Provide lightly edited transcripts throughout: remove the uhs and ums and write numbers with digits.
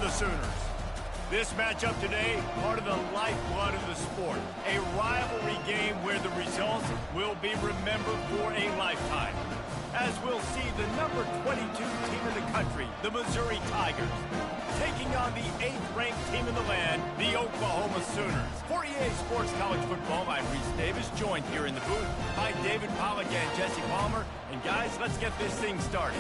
the Sooners. This matchup today, part of the lifeblood of the sport. A rivalry game where the results will be remembered for a lifetime. As we'll see the number 22 team in the country, the Missouri Tigers, taking on the 8th-ranked team in the land, the Oklahoma Sooners. For EA Sports College Football, I'm Reese Davis, joined here in the booth by David Pollack and Jesse Palmer. And guys, let's get this thing started.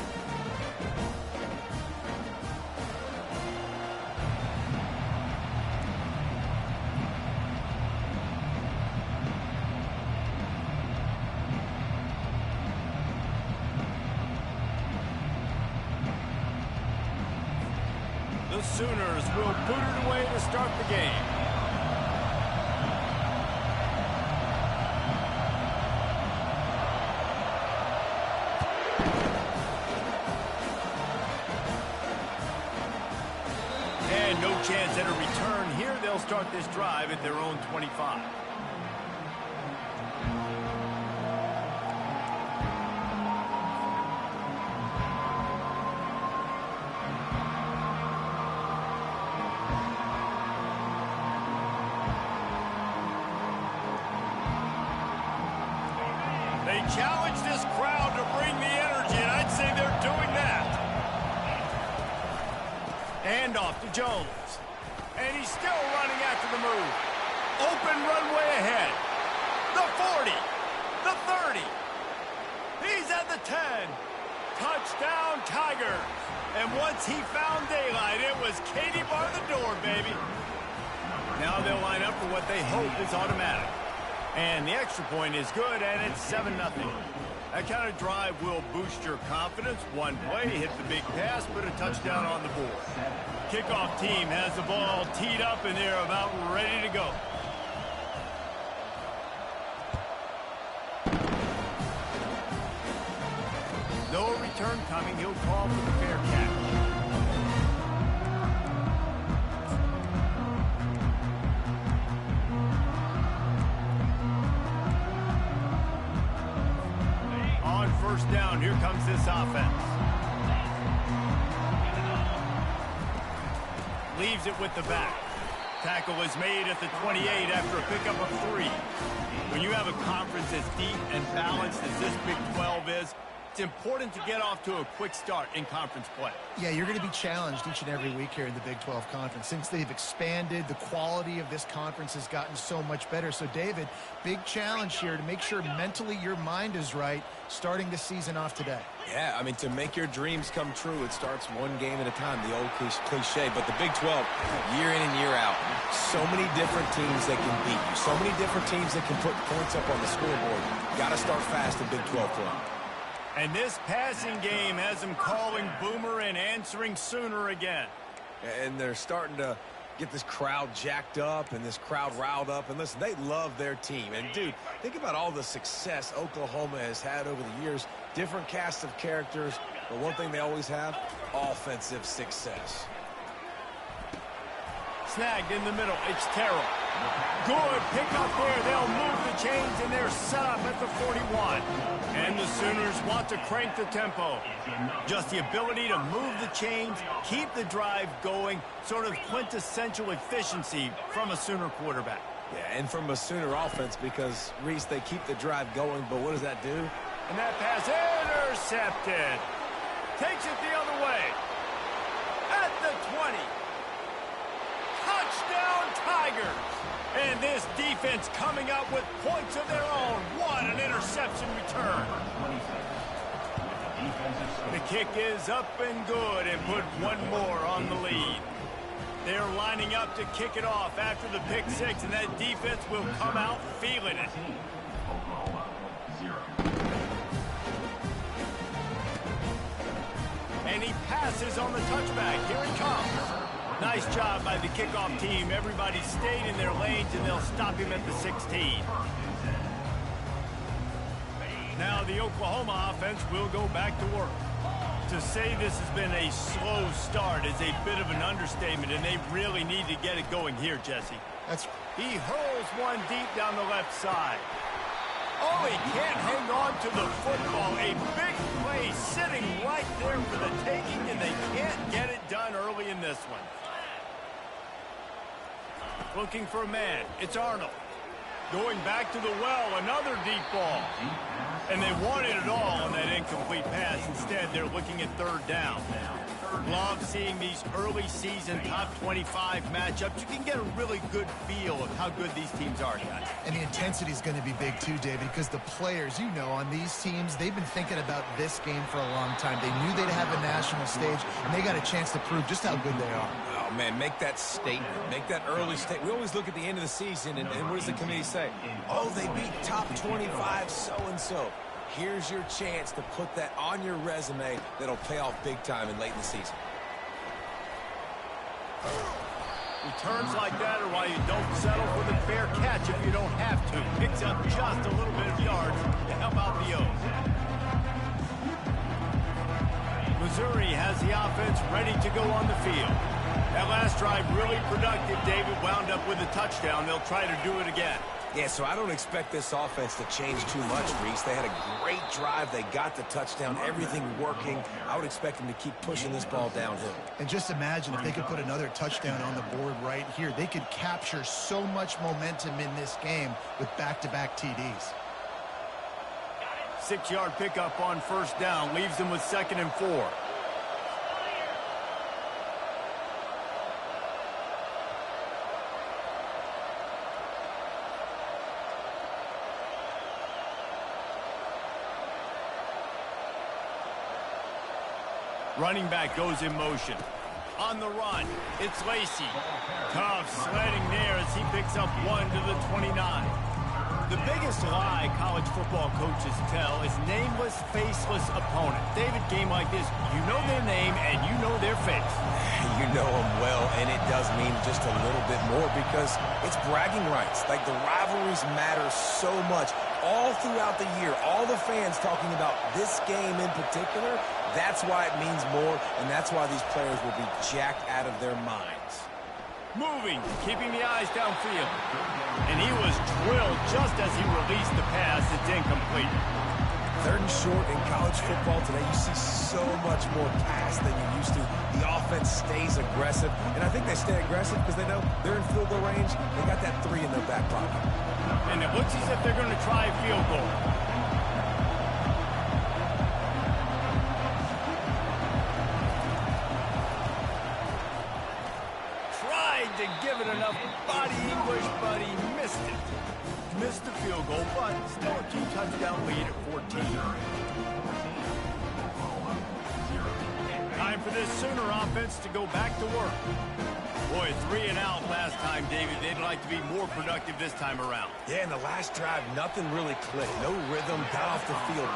The Sooners will boot it away to start the game. And no chance at a return here. They'll start this drive at their own 25. They challenge this crowd to bring the energy, and I'd say they're doing that. And off to Jones. And he's still running after the move. Open runway ahead. The 40. The 30. He's at the 10. Touchdown, Tigers. And once he found daylight, it was Katie bar the door, baby. Now they'll line up for what they hope is automatic. And the extra point is good, and it's 7-0. That kind of drive will boost your confidence. One play, hit the big pass, put a touchdown on the board. Kickoff team has the ball teed up, and they're about ready to go. No return coming. He'll call for the fair catch. First down, here comes this offense. Leaves it with the back. Tackle is made at the 28 after a pickup of 3. When you have a conference as deep and balanced as this Big 12 is, it's important to get off to a quick start in conference play. Yeah, you're going to be challenged each and every week here in the Big 12 Conference. Since they've expanded, the quality of this conference has gotten so much better. So, David, big challenge here to make sure mentally your mind is right starting the season off today. Yeah, I mean, to make your dreams come true, it starts one game at a time, the old cliche. But the Big 12, year in and year out, so many different teams that can beat you, so many different teams that can put points up on the scoreboard. Got to start fast in Big 12 play. And this passing game has them calling Boomer and answering Sooner again. And they're starting to get this crowd jacked up and this crowd riled up. And listen, they love their team. And, dude, think about all the success Oklahoma has had over the years. Different cast of characters. But one thing they always have, offensive success. Snagged in the middle. It's Terrell. Good pick up there. They'll move the chains, and they're set up at the 41. And the Sooners want to crank the tempo. Just the ability to move the chains, keep the drive going, sort of quintessential efficiency from a Sooner quarterback. Yeah, and from a Sooner offense because, Reese, they keep the drive going, but what does that do? And that pass intercepted. Takes it the other way. At the 20. Touchdown, Tigers. And this defense coming up with points of their own. What an interception return. The kick is up and good and put one more on the lead. They're lining up to kick it off after the pick six, and that defense will come out feeling it. And he passes on the touchback. Here he comes. Nice job by the kickoff team. Everybody stayed in their lanes, and they'll stop him at the 16. Now the Oklahoma offense will go back to work. To say this has been a slow start is a bit of an understatement, and they really need to get it going here, Jesse. He hurls one deep down the left side. Oh, he can't hang on to the football. A big play sitting right there for the taking, and they can't get it done early in this one. Looking for a man. It's Arnold. Going back to the well, another deep ball. And they wanted it all on that incomplete pass. Instead, they're looking at third down. Love seeing these early season top 25 matchups. You can get a really good feel of how good these teams are, guys. And the intensity is going to be big too, David, because the players, you know, on these teams, they've been thinking about this game for a long time. They knew they'd have a national stage, and they got a chance to prove just how good they are. Oh, man, make that statement. Make that early statement. We always look at the end of the season, and what does the committee say? Oh, they beat top 25 so-and-so. Here's your chance to put that on your resume that'll pay off big time in late in the season. Returns like that are why you don't settle for the fair catch if you don't have to. Picks up just a little bit of yards to help out the O's. Missouri has the offense ready to go on the field. That last drive really productive. David wound up with a touchdown. They'll try to do it again. Yeah, so I don't expect this offense to change too much, Reese. They had a great drive. They got the touchdown, everything working. I would expect them to keep pushing this ball downhill. And just imagine if they could put another touchdown on the board right here. They could capture so much momentum in this game with back-to-back TDs. 6-yard pickup on first down. Leaves them with 2nd and 4. Running back goes in motion. On the run, it's Lacey. Tough sledding there as he picks up 1 to the 29. The biggest lie college football coaches tell is nameless, faceless opponent. David, game like this, you know their name and you know their face. You know them well, and it does mean just a little bit more because it's bragging rights. Like, the rivalries matter so much. All throughout the year, all the fans talking about this game in particular, that's why it means more, and that's why these players will be jacked out of their minds. Moving, keeping the eyes downfield. And he was drilled just as he released the pass. It's incomplete. 3rd and short in college football today, you see so much more pass than you used to. The offense stays aggressive, and I think they stay aggressive because they know they're in field goal range. They got that 3 in their back pocket. And it looks as if they're going to try a field goal. Tried to give it enough body English, but he missed it. Missed the field goal, but still a 2-touchdown lead at 14. Time for this Sooner offense to go back to work. Boy, 3 and out last time, David. They'd like to be more productive this time around. Yeah, in the last drive, nothing really clicked. No rhythm, got off the field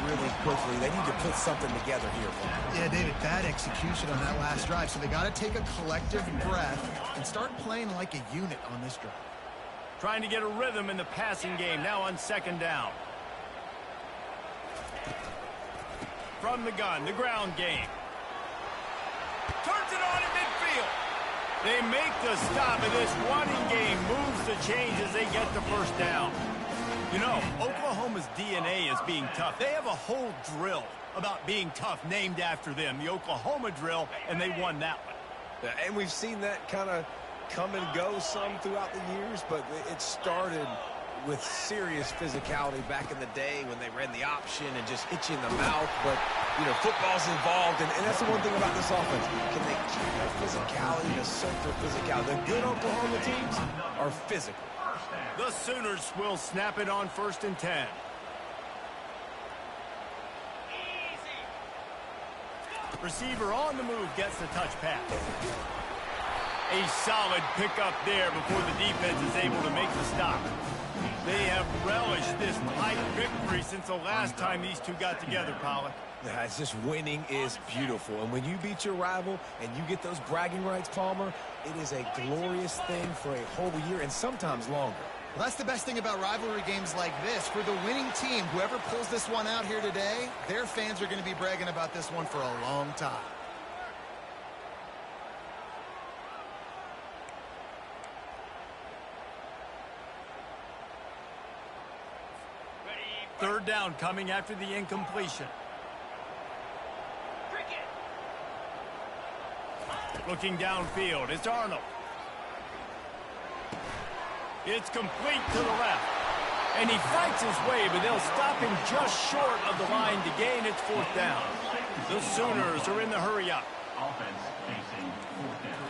really quickly. They need to put something together here. Yeah, David, bad execution on that last drive, so they got to take a collective breath and start playing like a unit on this drive. Trying to get a rhythm in the passing game, now on 2nd down. From the gun, the ground game. Turns it on in midfield. They make the stop, and this running game moves the chains as they get the first down. You know, Oklahoma's DNA is being tough. They have a whole drill about being tough named after them, the Oklahoma drill, and they won that one. Yeah, and we've seen that kind of come and go some throughout the years, but it started with serious physicality back in the day when they ran the option and just hit you in the mouth. But, you know, football's involved, and that's the one thing about this offense. Can they keep their physicality and assert their physicality? The good Oklahoma teams are physical. The Sooners will snap it on 1st and 10. Receiver on the move gets the touch pass. A solid pickup there before the defense is able to make the stop. They have relished this tight victory since the last time these two got together, Pollock. Yeah, it's just winning is beautiful. And when you beat your rival and you get those bragging rights, Palmer, it is a glorious thing for a whole year and sometimes longer. Well, that's the best thing about rivalry games like this. For the winning team, whoever pulls this one out here today, their fans are going to be bragging about this one for a long time. Third down coming after the incompletion. Looking downfield, it's Arnold. It's complete to the left. And he fights his way, but they'll stop him just short of the line to gain its 4th down. The Sooners are in the hurry up. Offense facing 4th down.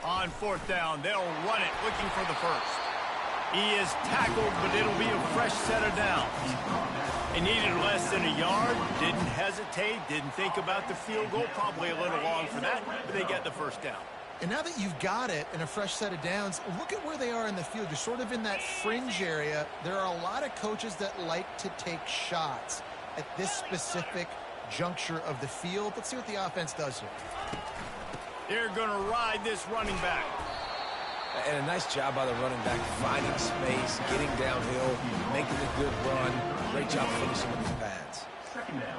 On 4th down, they'll run it, looking for the first. He is tackled, but it'll be a fresh set of downs. He needed less than a yard, didn't hesitate, didn't think about the field goal. Probably a little long for that, but they get the 1st down. And now that you've got it and a fresh set of downs, look at where they are in the field. You're sort of in that fringe area. There are a lot of coaches that like to take shots at this specific juncture of the field. Let's see what the offense does here. They're going to ride this running back. And a nice job by the running back, finding space, getting downhill, making a good run. Great job finishing with his pads.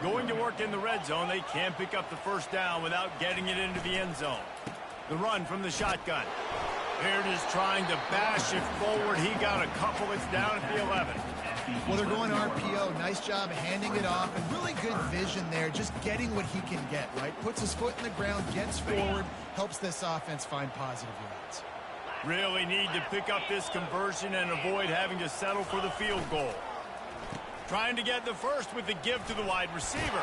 Going to work in the red zone. They can't pick up the 1st down without getting it into the end zone. The run from the shotgun. Baird is trying to bash it forward. He got a couple. It's down at the 11. Well, they're going RPO. Nice job handing it off, and really good vision there, just getting what he can get, right? Puts his foot in the ground, gets forward, helps this offense find positive yards. Really need to pick up this conversion and avoid having to settle for the field goal. Trying to get the first with the give to the wide receiver.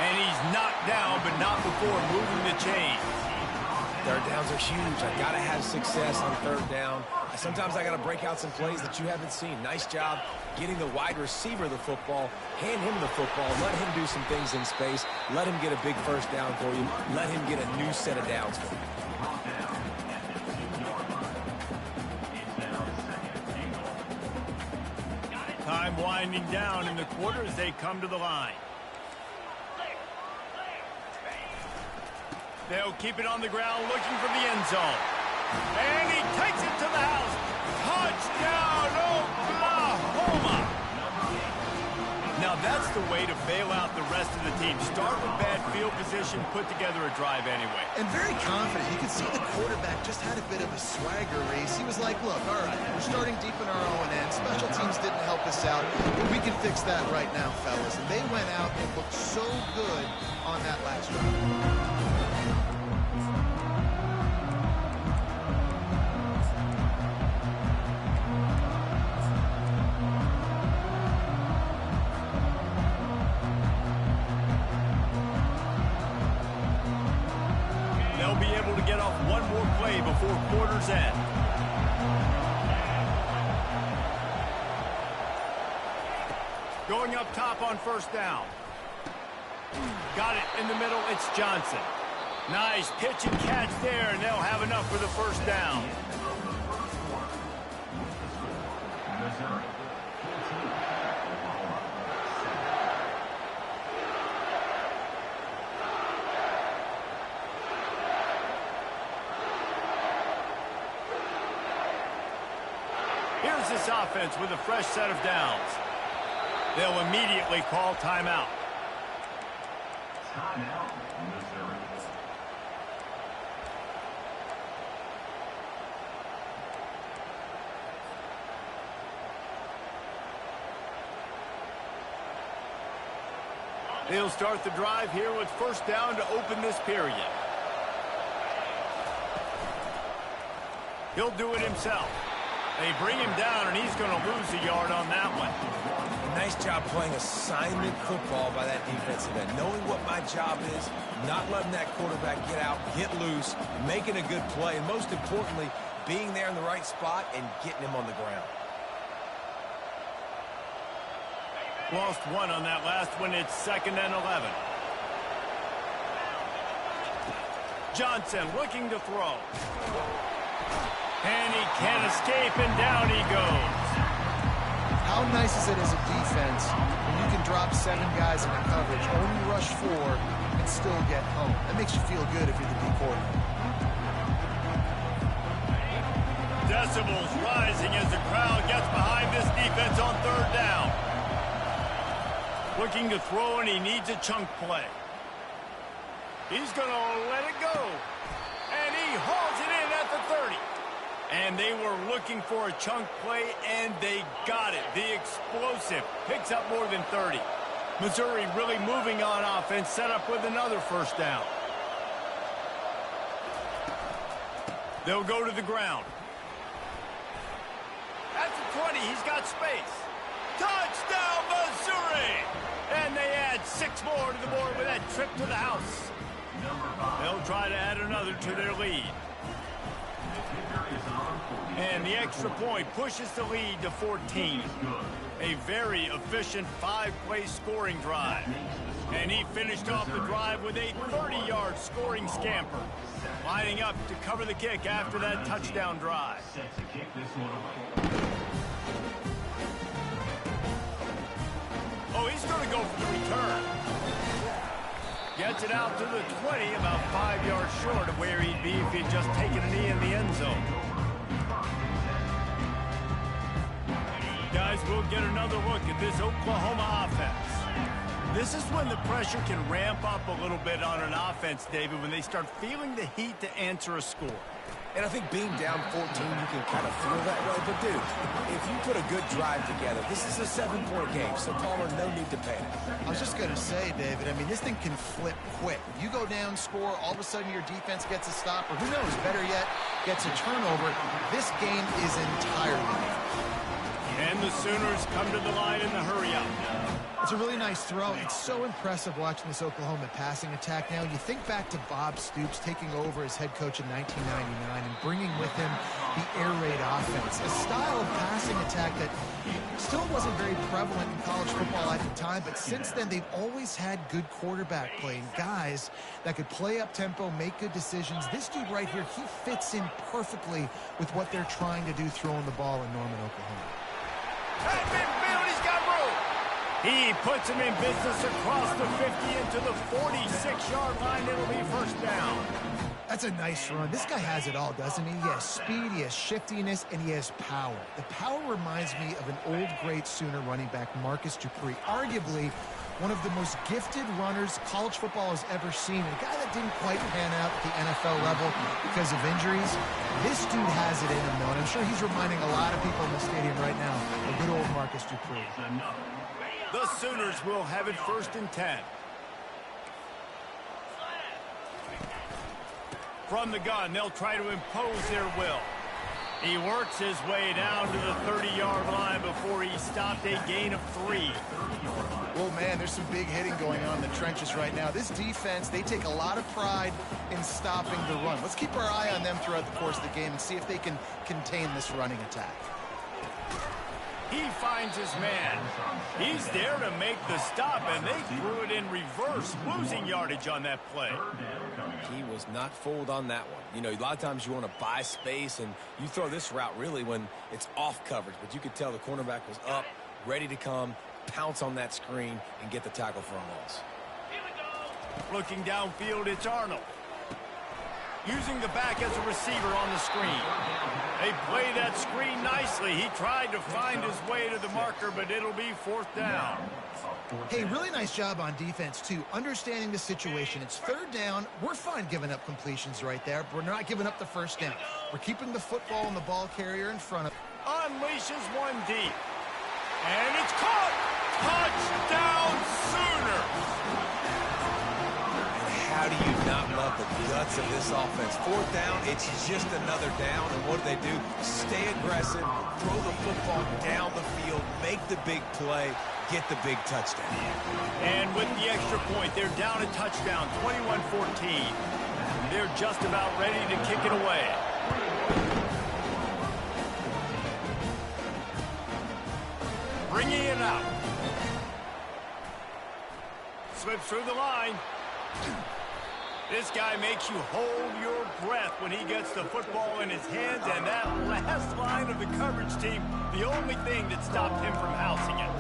And he's knocked down, but not before moving the chains. 3rd downs are huge. I got to have success on 3rd down. Sometimes I got to break out some plays that you haven't seen. Nice job getting the wide receiver the football. Hand him the football. Let him do some things in space. Let him get a big 1st down for you. Let him get a new set of downs for you. Time winding down in the quarter as they come to the line. They'll keep it on the ground looking for the end zone. And he takes it to the house. Touchdown, Oklahoma! Now that's the way to bail out the rest of the team. Start with bad field position, put together a drive anyway. And very confident. You can see the quarterback just had a bit of a swagger race. He was like, look, all right, we're starting deep in our own end. Special teams didn't help us out, but we can fix that right now, fellas. And they went out and looked so good on that last drive. Before quarter's end. Going up top on 1st down. Got it in the middle. It's Johnson. Nice pitch and catch there, and they'll have enough for the 1st down. Here's this offense with a fresh set of downs. They'll immediately call timeout. Timeout, Missouri. They'll start the drive here with 1st down to open this period. He'll do it himself. They bring him down, and he's going to lose a yard on that one. Nice job playing assignment football by that defensive end. Knowing what my job is, not letting that quarterback get out, get loose, making a good play, and most importantly, being there in the right spot and getting him on the ground. Lost one on that last one. It's 2nd and 11. Johnson looking to throw. And he can't escape, and down he goes. How nice is it as a defense when you can drop 7 guys in a coverage, only rush 4, and still get home? That makes you feel good if you're the D coordinator. Decibels rising as the crowd gets behind this defense on 3rd down. Looking to throw, and he needs a chunk play. He's going to let it go. And he hauls it in at the 30. And they were looking for a chunk play, and they got it. The explosive picks up more than 30. Missouri really moving on offense, set up with another 1st down. They'll go to the ground. At the 20, he's got space. Touchdown, Missouri! And they add 6 more to the board with that trip to the house. They'll try to add another to their lead. And the extra point pushes the lead to 14. A very efficient 5-play scoring drive. And he finished off the drive with a 30-yard scoring scamper, lining up to cover the kick after that touchdown drive. Oh, he's going to go for the return. Gets it out to the 20, about 5 yards short of where he'd be if he'd just taken a knee in the end zone. Guys, we'll get another look at this Oklahoma offense. This is when the pressure can ramp up a little bit on an offense, David, when they start feeling the heat to answer a score. And I think being down 14, you can kind of feel that way. But, dude, if you put a good drive together, this is a 7-point game, so Palmer, no need to panic. I was just going to say, David, I mean, this thing can flip quick. You go down, score, all of a sudden your defense gets a stop, or who knows, better yet, gets a turnover. This game is entirely. And the Sooners come to the line in the hurry-up. It's a really nice throw. It's so impressive watching this Oklahoma passing attack now. You think back to Bob Stoops taking over as head coach in 1999 and bringing with him the air raid offense, a style of passing attack that still wasn't very prevalent in college football at the time, but since then they've always had good quarterback play, guys that could play up tempo, make good decisions. This dude right here, he fits in perfectly with what they're trying to do throwing the ball in Norman, Oklahoma. At midfield, he's got room. He puts him in business across the 50 into the 46-yard line. It'll be first down. That's a nice run. This guy has it all, doesn't he? He has speed, he has shiftiness, and he has power. The power reminds me of an old great Sooner running back, Marcus Dupree, arguably one of the most gifted runners college football has ever seen. A guy that didn't quite pan out at the NFL level because of injuries. This dude has it in him, though, and I'm sure he's reminding a lot of people in the stadium right now of good old Marcus Dupree. The Sooners will have it first and 10. From the gun, they'll try to impose their will. He works his way down to the 30-yard line before he stopped a gain of 3. Well, man, there's some big hitting going on in the trenches right now. This defense, they take a lot of pride in stopping the run. Let's keep our eye on them throughout the course of the game and see if they can contain this running attack. He finds his man. He's there to make the stop, and they threw it in reverse, losing yardage on that play. He was not fooled on that one. You know, a lot of times you want to buy space, and you throw this route really when it's off coverage. But you could tell the cornerback was up, ready to come, pounce on that screen, and get the tackle for a loss. Looking downfield, it's Arnold. Using the back as a receiver on the screen. They play that screen nicely. He tried to find his way to the marker, but it'll be fourth down. Hey, really nice job on defense, too. Understanding the situation. It's third down. We're fine giving up completions right there. We're not giving up the first down. We're keeping the football and the ball carrier in front of. Unleashes one deep. And it's caught. Touchdown, Sooners. How do you not love the guts of this offense? Fourth down, it's just another down, and what do? Stay aggressive, throw the football down the field, make the big play, get the big touchdown. And with the extra point, they're down a touchdown, 21-14. They're just about ready to kick it away. Bringing it out. Slips through the line. This guy makes you hold your breath when he gets the football in his hands, and that last line of the coverage team, the only thing that stopped him from housing it.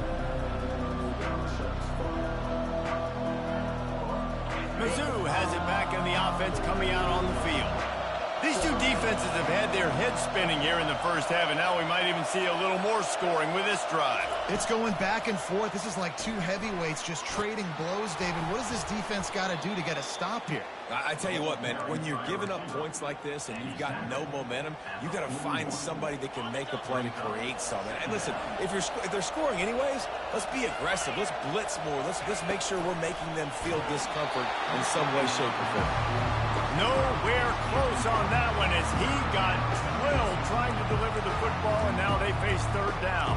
Mizzou has it back in the offense coming out on the field. These two defenses have had their heads spinning here in the first half, and now we might even see a little more scoring with this drive. It's going back and forth. This is like two heavyweights just trading blows, David. What does this defense got to do to get a stop here? I tell you what, man, when you're giving up points like this and you've got no momentum, you got to find somebody that can make a play to create something. And listen, if they're scoring anyways, let's be aggressive. Let's blitz more. Let's make sure we're making them feel discomfort in some way, shape, or form. Nowhere close on that one as he got drilled trying to deliver the football, and now they face third down.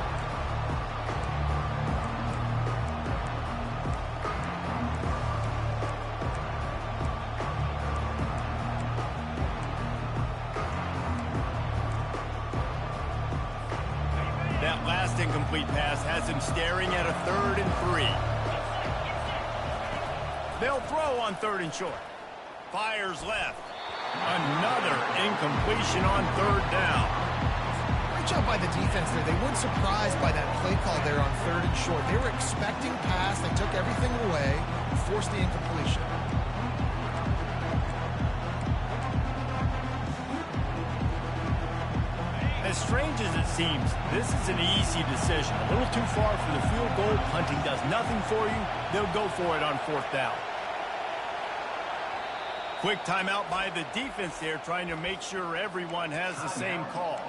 That last incomplete pass has him staring at a 3rd and 3. They'll throw on 3rd and short. Fires left. Another incompletion on 3rd down. Great job by the defense there. They weren't surprised by that play call there on 3rd and short. They were expecting pass. They took everything away and forced the incompletion. As strange as it seems, this is an easy decision. A little too far for the field goal. Punting does nothing for you. They'll go for it on 4th down. Quick timeout by the defense there, trying to make sure everyone has the same call.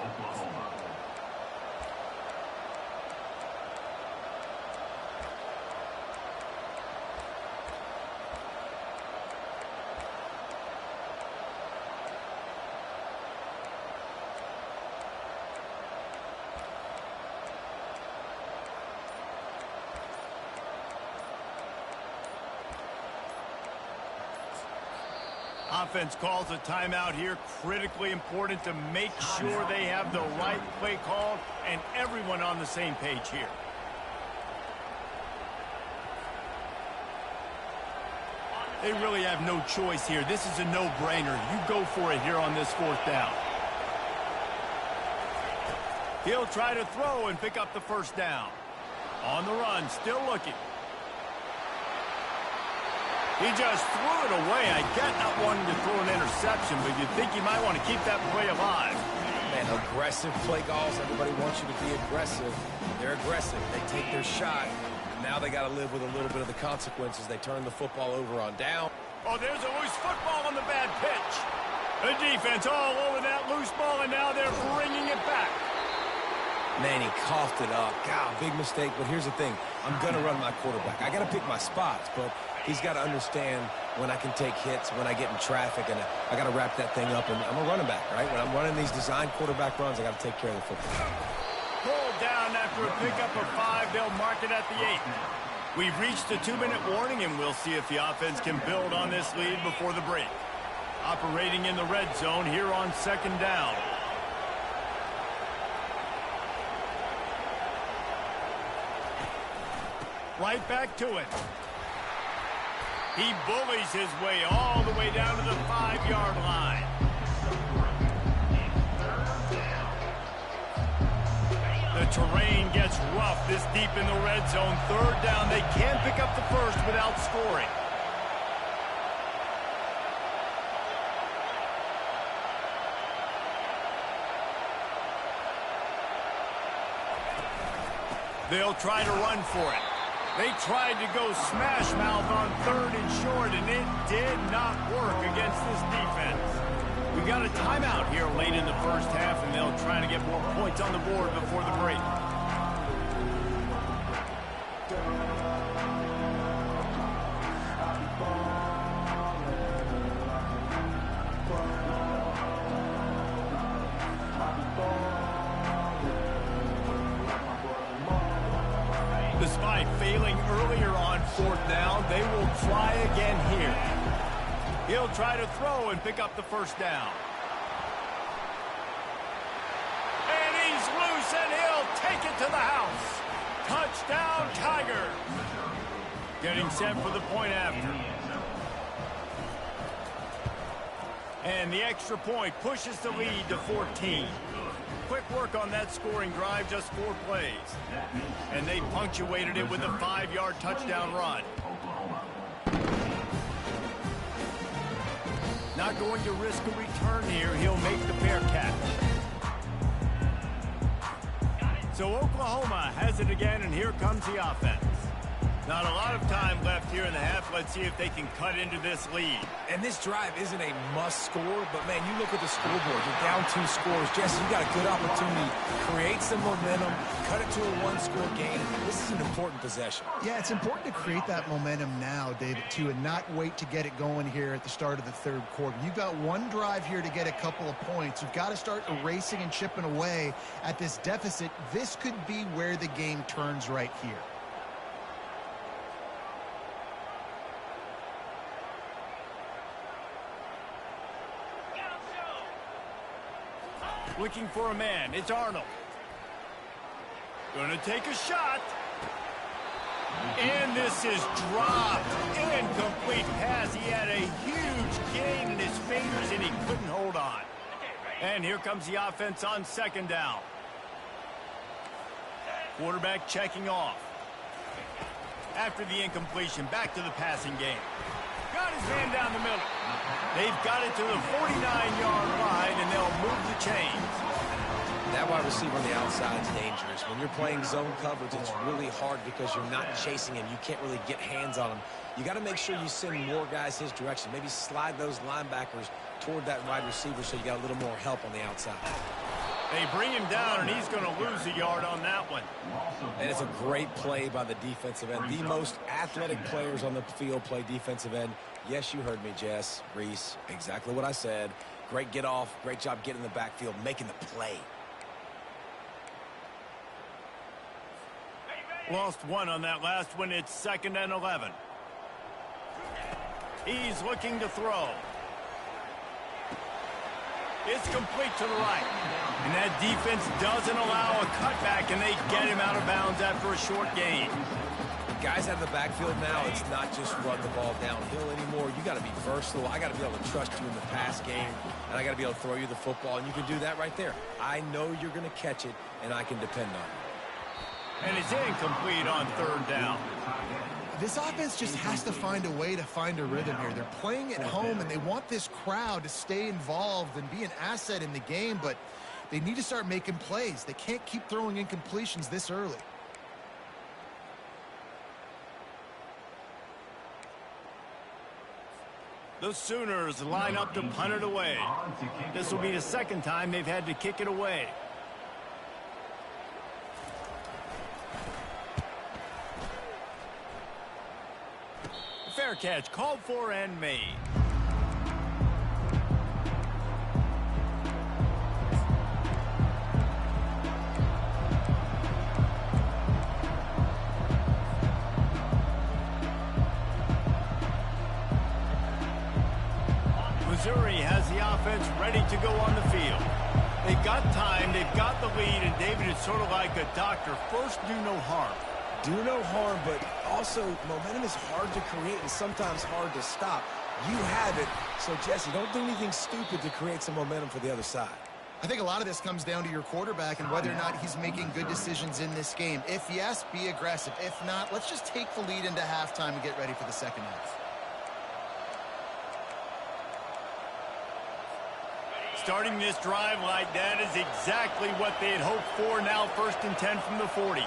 Offense calls a timeout here. Critically important to make sure they have the right play called and everyone on the same page here. They really have no choice here. This is a no-brainer. You go for it here on this 4th down. He'll try to throw and pick up the 1st down. On the run, still looking. He just threw it away. I get not wanting to throw an interception, but you'd think you might want to keep that play alive. Man, aggressive play calls. Everybody wants you to be aggressive. They're aggressive. They take their shot. Now they got to live with a little bit of the consequences. They turn the football over on down. Oh, there's a loose football on the bad pitch. The defense all over that loose ball, and now they're bringing it back. Man, he coughed it up. God, big mistake. But here's the thing. I'm going to run my quarterback. I got to pick my spots, but he's got to understand when I can take hits, when I get in traffic, and I got to wrap that thing up. And I'm a running back, right? When I'm running these design quarterback runs, I got to take care of the football. Pulled down after a pickup of 5. They'll mark it at the 8. We've reached the 2-minute warning, and we'll see if the offense can build on this lead before the break. Operating in the red zone here on 2nd down. Right back to it. He bullies his way all the way down to the 5-yard line. The terrain gets rough this deep in the red zone. 3rd down. They can pick up the 1st without scoring. They'll try to run for it. They tried to go smash mouth on 3rd and short, and it did not work against this defense. We've got a timeout here late in the 1st half, and they'll try to get more points on the board before the break. Despite failing earlier on 4th down, they will try again here. He'll try to throw and pick up the 1st down. And he's loose, and he'll take it to the house. Touchdown, Tigers. Getting set for the point after. And the extra point pushes the lead to 14. Quick work on that scoring drive, just 4 plays. And they punctuated it with a 5-yard touchdown run. Not going to risk a return here. He'll make the fair catch. So Oklahoma has it again, and here comes the offense. Not a lot of time left here in the half. Let's see if they can cut into this lead. And this drive isn't a must score, but, man, you look at the scoreboard. You're down 2 scores. Jesse, you got a good opportunity. Create some momentum. Cut it to a 1-score game. This is an important possession. Yeah, it's important to create that momentum now, David, too, and not wait to get it going here at the start of the third quarter. You've got one drive here to get a couple of points. You've got to start erasing and chipping away at this deficit. This could be where the game turns right here. Looking for a man. It's Arnold. Gonna take a shot. And this is dropped. Incomplete pass. He had a huge gain in his fingers, and he couldn't hold on. And here comes the offense on second down. Quarterback checking off. After the incompletion, back to the passing game. Got his man down the middle. They've got it to the 49-yard line, and they'll move the chains. That wide receiver on the outside is dangerous. When you're playing zone coverage, it's really hard because you're not chasing him. You can't really get hands on him. You got to make sure you send more guys his direction. Maybe slide those linebackers toward that wide receiver so you got a little more help on the outside. They bring him down, and he's going to lose a yard on that one. And it's a great play by the defensive end. The most athletic players on the field play defensive end. Yes, you heard me, Jess, Reese, exactly what I said. Great get off, great job getting in the backfield, making the play. Lost one on that last one. It's 2nd and 11. He's looking to throw. It's complete to the right. And that defense doesn't allow a cutback, and they get him out of bounds after a short gain. Guys out of the backfield now, it's not just run the ball downhill anymore. You got to be versatile. I got to be able to trust you in the pass game, and I got to be able to throw you the football, and you can do that right there. I know you're going to catch it, and I can depend on it. And it's incomplete on 3rd down. This offense just has to find a way to find a rhythm here. They're playing at home, and they want this crowd to stay involved and be an asset in the game, but they need to start making plays. They can't keep throwing incompletions this early. The Sooners line up to punt it away. This will be the 2nd time they've had to kick it away. Fair catch called for and made. Missouri has the offense ready to go on the field. They've got time, they've got the lead, and David, it's sort of like a doctor. First, do no harm. Do no harm, but also momentum is hard to create and sometimes hard to stop. You have it, so Jesse, don't do anything stupid to create some momentum for the other side. I think a lot of this comes down to your quarterback and whether or not he's making good decisions in this game. If yes, be aggressive. If not, let's just take the lead into halftime and get ready for the second half. Starting this drive like that is exactly what they had hoped for. Now 1st and 10 from the 40.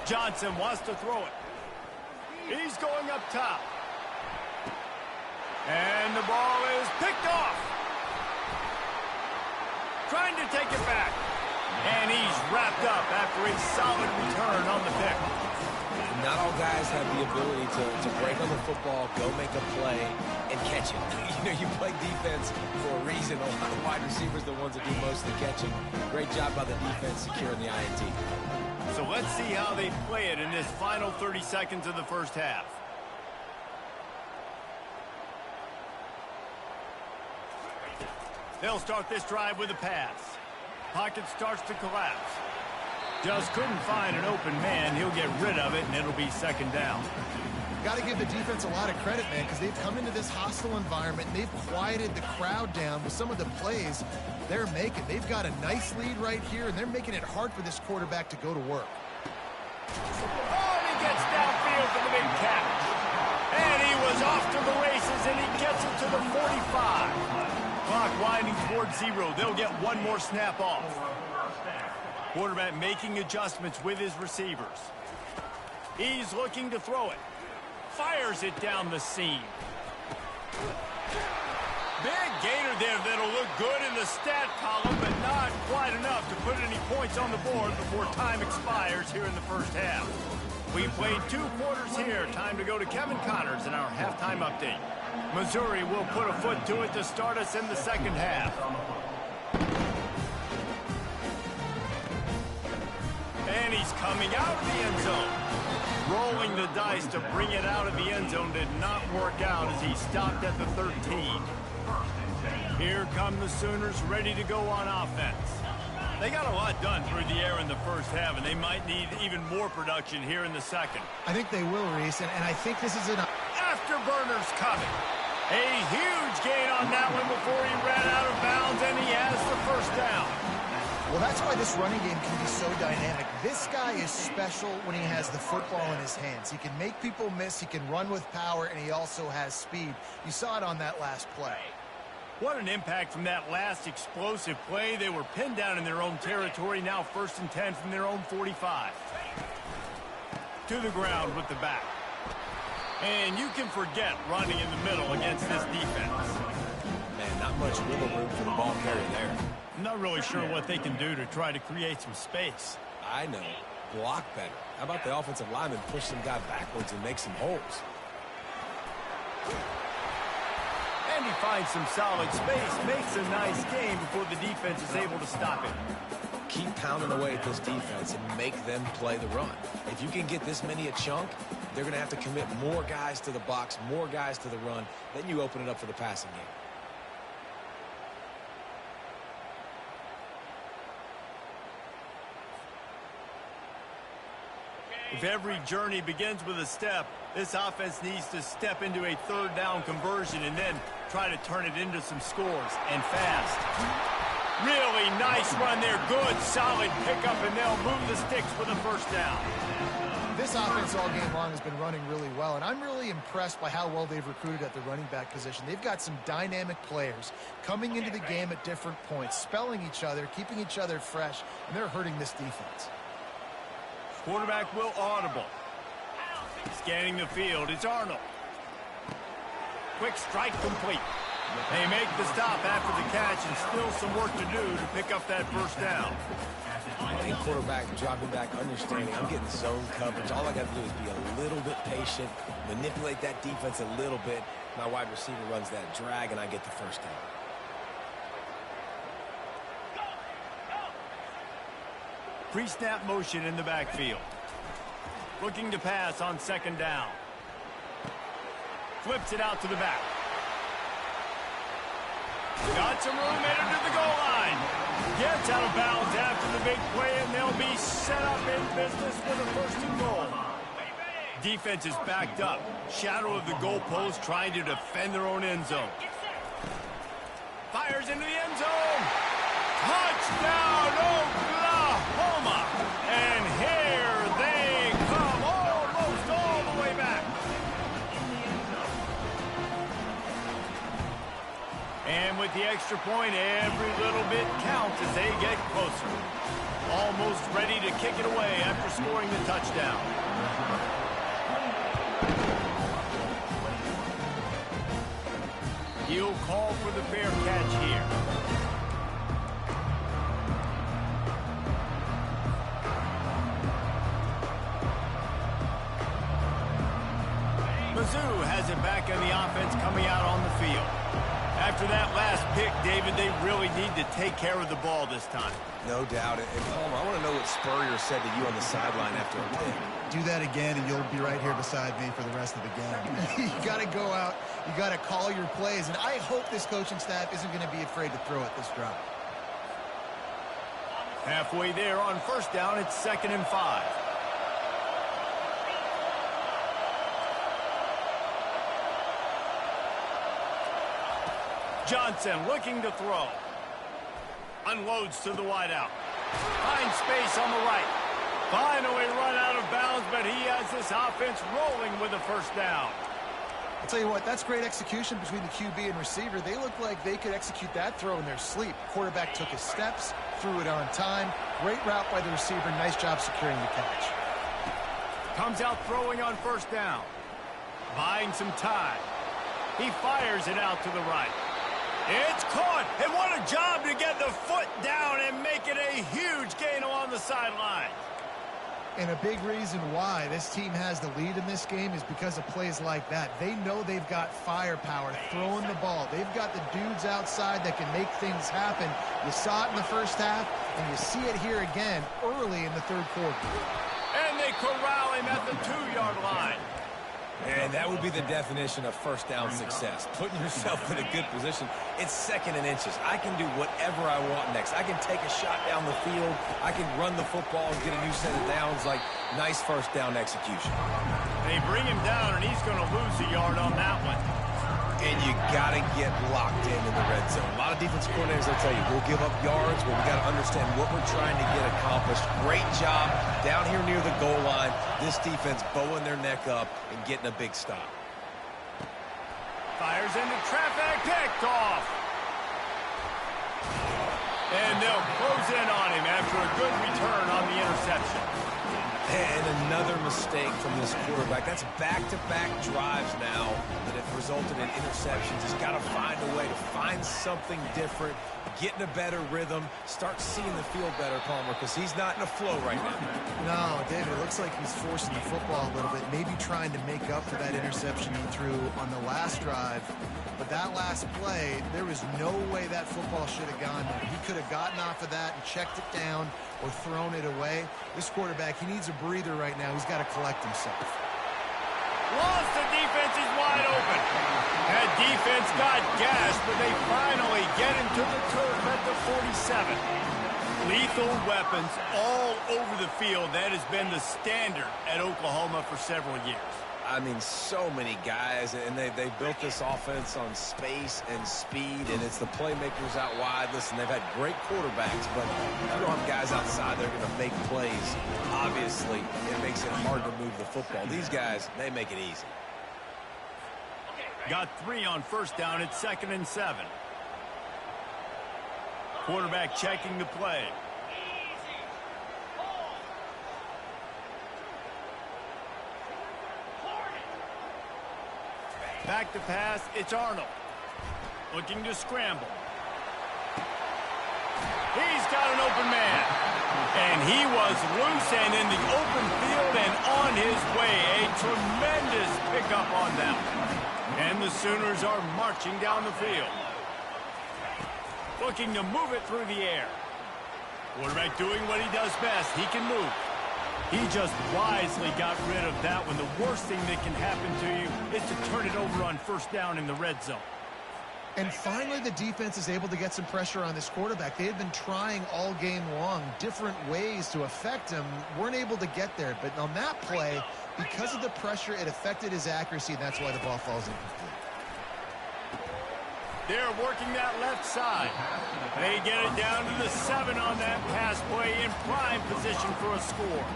Johnson wants to throw it. He's going up top. And the ball is picked off. Trying to take it back. And he's wrapped up after a solid return on the pick. Not all guys have the ability to break on the football, go make a play, and catch it. You know, you play defense for a reason. A lot of wide receivers are the ones that do most of the catching. Great job by the defense securing the INT. So let's see how they play it in this final 30 seconds of the first half. They'll start this drive with a pass. Pocket starts to collapse. Just couldn't find an open man. He'll get rid of it, and it'll be 2nd down. Got to give the defense a lot of credit, man, because they've come into this hostile environment, and they've quieted the crowd down with some of the plays they're making. They've got a nice lead right here, and they're making it hard for this quarterback to go to work. Oh, and he gets downfield for the big catch. And he was off to the races, and he gets it to the 45. Clock winding towards 0. They'll get one more snap off. Quarterback making adjustments with his receivers. He's looking to throw it. Fires it down the seam. Big gainer there that'll look good in the stat column, but not quite enough to put any points on the board before time expires here in the first half. We played 2 quarters here. Time to go to Kevin Connors in our halftime update. Missouri will put a foot to it to start us in the second half. And he's coming out of the end zone. Rolling the dice to bring it out of the end zone did not work out as he stopped at the 13. Here come the Sooners ready to go on offense. They got a lot done through the air in the first half, and they might need even more production here in the second. I think they will, Reese, and I think this is an afterburners coming. A huge gain on that one before he ran out of bounds, and he has the first down. Well, that's why this running game can be so dynamic. This guy is special when he has the football in his hands. He can make people miss, he can run with power, and he also has speed. You saw it on that last play. What an impact from that last explosive play. They were pinned down in their own territory, now 1st and 10 from their own 45. To the ground with the back. And you can forget running in the middle against this defense. Man, not much wiggle room for the ball carrier there. I'm not really sure what they can do to try to create some space. I know. Block better. How about the offensive lineman push some guy backwards and make some holes? And he finds some solid space, makes a nice game before the defense is able to stop it. Keep pounding away at this defense and make them play the run. If you can get this many a chunk, they're going to have to commit more guys to the box, more guys to the run. Then you open it up for the passing game. If every journey begins with a step, this offense needs to step into a 3rd down conversion and then try to turn it into some scores, and fast. Really nice run there. Good, solid pickup, and they'll move the sticks for the first down. This offense all game long has been running really well, and I'm really impressed by how well they've recruited at the running back position. They've got some dynamic players coming into the game at different points, spelling each other, keeping each other fresh, and they're hurting this defense. Quarterback will audible. Scanning the field, it's Arnold. Quick strike complete. They make the stop after the catch and still some work to do to pick up that first down. And quarterback dropping back, understanding I'm getting zone coverage. All I got to do is be a little bit patient, manipulate that defense a little bit. My wide receiver runs that drag, and I get the first down. Pre-snap motion in the backfield. Looking to pass on 2nd down. Flips it out to the back. Got some room headed to the goal line. Gets out of bounds after the big play, and they'll be set up in business for the 1st and goal. Defense is backed up. Shadow of the goalpost trying to defend their own end zone. Fires into the end zone. Touchdown, Oklahoma! And here they come, almost all the way back. And with the extra point, every little bit counts as they get closer. Almost ready to kick it away after scoring the touchdown. He'll call for the fair catch here. Mizzou has it back in the offense coming out on the field. After that last pick, David, they really need to take care of the ball this time. No doubt. And Palmer, I want to know what Spurrier said to you on the sideline after a pick. Do that again, and you'll be right here beside me for the rest of the game. You got to go out. You got to call your plays, and I hope this coaching staff isn't going to be afraid to throw at this drive. Halfway there on 1st down, it's 2nd and 5. Johnson looking to throw. Unloads to the wideout. Finds space on the right. Finally run out of bounds, but he has this offense rolling with a 1st down. I'll tell you what, that's great execution between the QB and receiver. They look like they could execute that throw in their sleep. Quarterback took his steps, threw it on time. Great route by the receiver. Nice job securing the catch. Comes out throwing on first down. Buying some time. He fires it out to the right. It's caught, and what a job to get the foot down and make it a huge gain along the sideline. And a big reason why this team has the lead in this game is because of plays like that. They know they've got firepower throwing the ball. They've got the dudes outside that can make things happen. You saw it in the first half, and you see it here again early in the third quarter. And they corral him at the 2-yard line. And that would be the definition of first down success. Putting yourself in a good position. It's second and inches. I can do whatever I want next. I can take a shot down the field. I can run the football and get a new set of downs. Like, nice first down execution. They bring him down, and he's going to lose a yard on that one. And you got to get locked in the red zone. A lot of defensive coordinators will tell you, we'll give up yards, but we got to understand what we're trying to get accomplished. Great job down here near the goal line. This defense bowing their neck up and getting a big stop. Fires into traffic, picked off. And they'll close in on him after a good return on the interception. And another mistake from this quarterback. That's back-to-back drives now that have resulted in interceptions. He's got to find a way to find something different, get in a better rhythm, start seeing the field better, Palmer, because he's not in a flow right now. No, David, it looks like he's forcing the football a little bit, maybe trying to make up for that interception he threw on the last drive. But that last play, there was no way that football should have gone there. He could have gotten off of that and checked it down or thrown it away. This quarterback, he needs a breather right now. He's got to collect himself. Once the defense is wide open. That defense got gassed, but they finally get him to the turf at the 47. Lethal weapons all over the field. That has been the standard at Oklahoma for several years. I mean, so many guys, and they built this offense on space and speed, and it's the playmakers out wide. Listen, they've had great quarterbacks, but you don't have guys outside that are going to make plays. Obviously, it makes it hard to move the football. These guys, they make it easy. Got 3 on first down at 2nd and 7. Quarterback checking the play. Back to pass, it's Arnold. Looking to scramble. He's got an open man. And he was loose and in the open field and on his way. A tremendous pickup on them. And the Sooners are marching down the field. Looking to move it through the air. Quarterback doing what he does best. He can move. He just wisely got rid of that one. The worst thing that can happen to you is to turn it over on first down in the red zone. And finally, the defense is able to get some pressure on this quarterback. They had been trying all game long different ways to affect him. Weren't able to get there. But on that play, because of the pressure, it affected his accuracy, and that's why the ball falls incomplete. They're working that left side. They get it down to the 7 on that pass play in prime position for a score.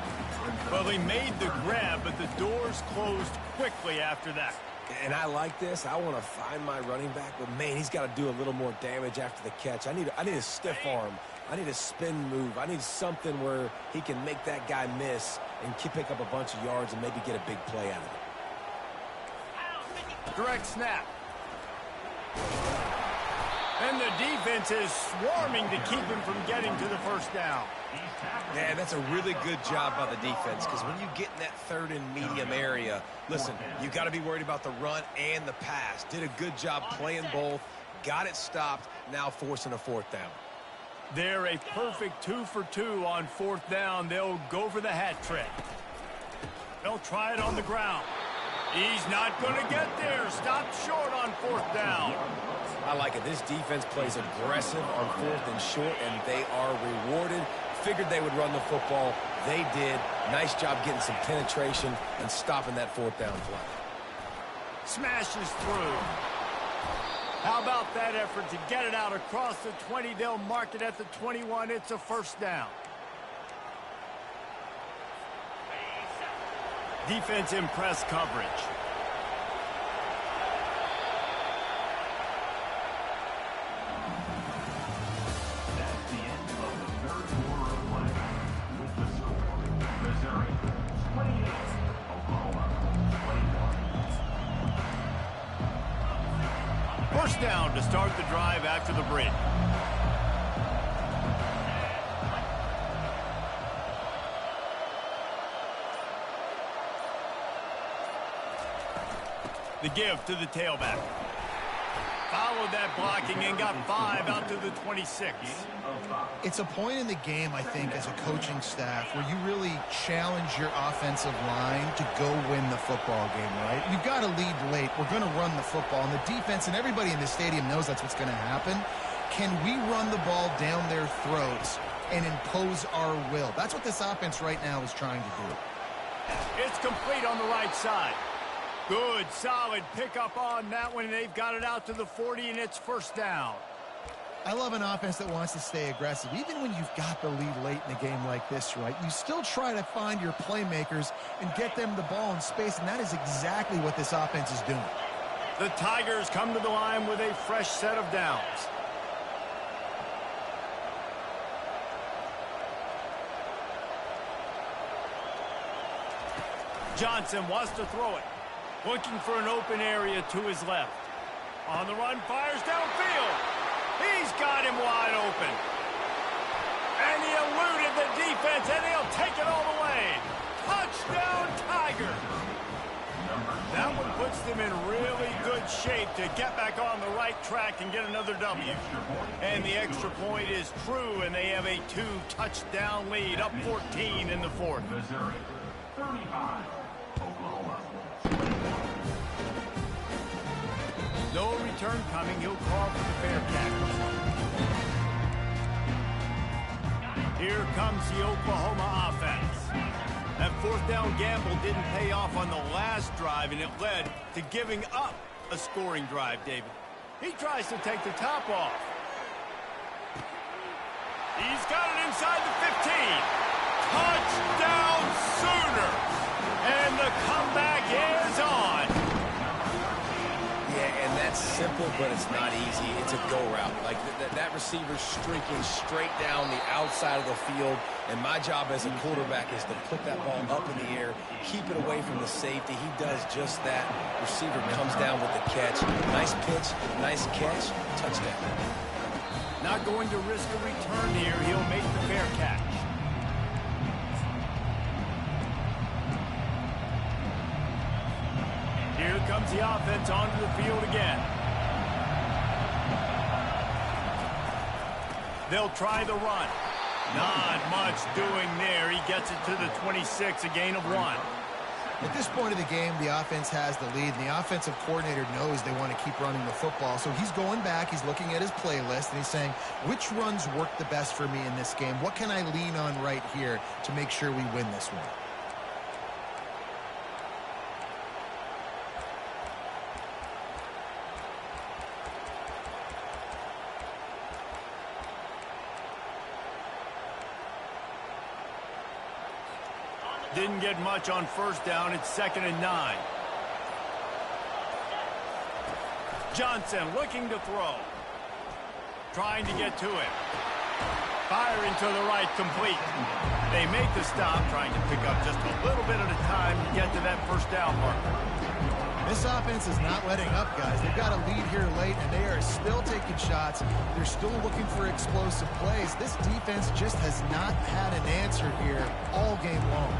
Well, he made the grab, but the doors closed quickly after that. And I like this. I want to find my running back, but, man, he's got to do a little more damage after the catch. I need a stiff arm. I need a spin move. I need something where he can make that guy miss and pick up a bunch of yards and maybe get a big play out of it. Direct snap. And the defense is swarming to keep him from getting to the first down. Man, that's a really good job by the defense, because when you get in that 3rd and medium area, listen, you got to be worried about the run and the pass. Did a good job playing both, got it stopped, now forcing a 4th down. They're a perfect 2 for 2 on 4th down. They'll go for the hat trick. They'll try it on the ground. He's not going to get there. Stopped short on 4th down. I like it. This defense plays aggressive on 4th and short, and they are rewarded. Figured they would run the football. They did. Nice job getting some penetration and stopping that 4th down play. Smashes through. How about that effort to get it out across the 20? They'll mark it at the 21. It's a first down. Defense in press coverage. That's the end of the third quarter of play. With the score, Missouri 28, down to start the drive after the break. The give to the tailback. Followed that blocking and got 5 out to the 26. It's a point in the game, I think, as a coaching staff where you really challenge your offensive line to go win the football game, right? You've got to lead late. We're going to run the football. And the defense and everybody in the stadium knows that's what's going to happen. Can we run the ball down their throats and impose our will? That's what this offense right now is trying to do. It's complete on the right side. Good, solid pickup on that one, and they've got it out to the 40, and it's first down. I love an offense that wants to stay aggressive. Even when you've got the lead late in a game like this, right, you still try to find your playmakers and get them the ball in space, and that is exactly what this offense is doing. The Tigers come to the line with a fresh set of downs. Johnson wants to throw it. Looking for an open area to his left. On the run, fires downfield. He's got him wide open. And he eluded the defense, and he'll take it all the way. Touchdown, Tigers. That one puts them in really good shape to get back on the right track and get another W. And the extra point is true, and they have a 2-touchdown lead, up 14 in the fourth. Missouri, 35, Oklahoma. No return coming. He'll call for the fair catch. Here comes the Oklahoma offense. That fourth down gamble didn't pay off on the last drive, and it led to giving up a scoring drive, David. He tries to take the top off. He's got it inside the 15. Touchdown Sooners! And the comeback is on. Yeah, and that's simple, but it's not easy. It's a go route. Like that receiver's streaking straight down the outside of the field, and my job as a quarterback is to put that ball up in the air, keep it away from the safety. He does just that. Receiver comes down with the catch. Nice pitch, nice catch, touchdown. Not going to risk a return here. He'll make the fair catch. Here comes the offense onto the field again. They'll try the run. Not much doing there. He gets it to the 26, a gain of 1. At this point of the game, the offense has the lead, and the offensive coordinator knows they want to keep running the football. So he's going back, he's looking at his playlist, and he's saying, which runs work the best for me in this game? What can I lean on right here to make sure we win this one? Didn't get much on first down. It's 2nd and 9. Johnson looking to throw. Trying to get to it. Firing to the right, complete. They make the stop, trying to pick up just a little bit at a time to get to that first down marker. This offense is not letting up, guys. They've got a lead here late, and they are still taking shots. They're still looking for explosive plays. This defense just has not had an answer here all game long.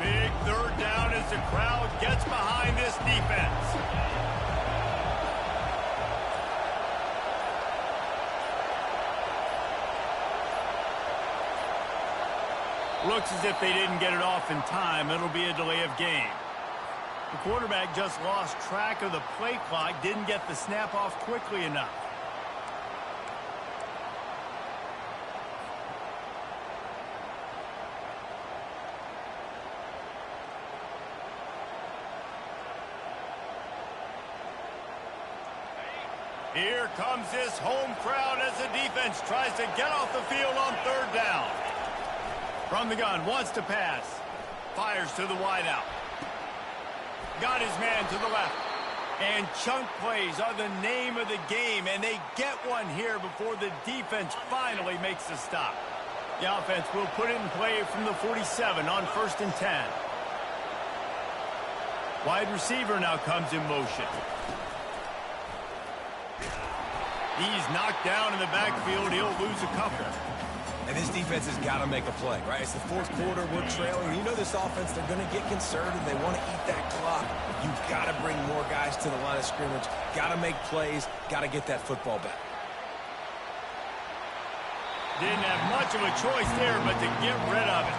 Big third down as the crowd gets behind this defense. Looks as if they didn't get it off in time. It'll be a delay of game. The quarterback just lost track of the play clock, didn't get the snap off quickly enough. Here comes this home crowd as the defense tries to get off the field on third down. From the gun, wants to pass. Fires to the wideout. Got his man to the left. And chunk plays are the name of the game, and they get one here before the defense finally makes the stop. The offense will put it in play from the 47 on 1st and 10. Wide receiver now comes in motion. He's knocked down in the backfield. He'll lose a couple. And this defense has got to make a play, right? It's the 4th quarter. We're trailing. You know this offense, they're going to get conservative. They want to eat that clock. You've got to bring more guys to the line of scrimmage. Got to make plays. Got to get that football back. Didn't have much of a choice there, but to get rid of it.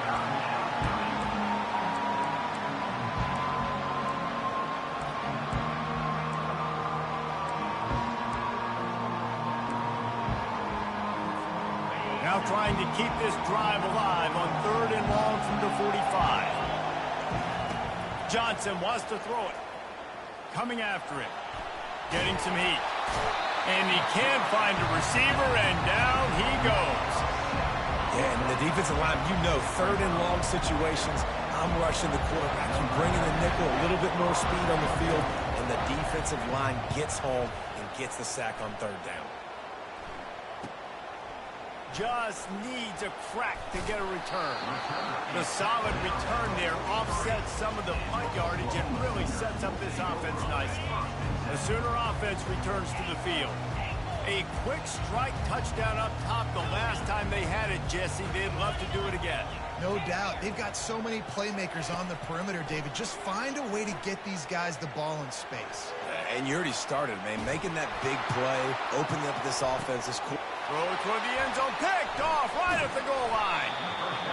Now trying to keep this drive alive on 3rd and long from the 45. Johnson wants to throw it. Coming after him. Getting some heat. And he can't find a receiver, and down he goes. Yeah, and the defensive line, you know, 3rd and long situations, I'm rushing the quarterback. I'm bringing the nickel, a little bit more speed on the field, and the defensive line gets home and gets the sack on 3rd down. Just needs a crack to get a return. The solid return there offsets some of the punt yardage and really sets up this offense nicely. The Sooner offense returns to the field. A quick strike touchdown up top the last time they had it, Jesse. They'd love to do it again. No doubt. They've got so many playmakers on the perimeter, David. Just find a way to get these guys the ball in space. And you already started, man. Making that big play, opening up this offense is cool. Throw it toward the end zone, picked off right at the goal line.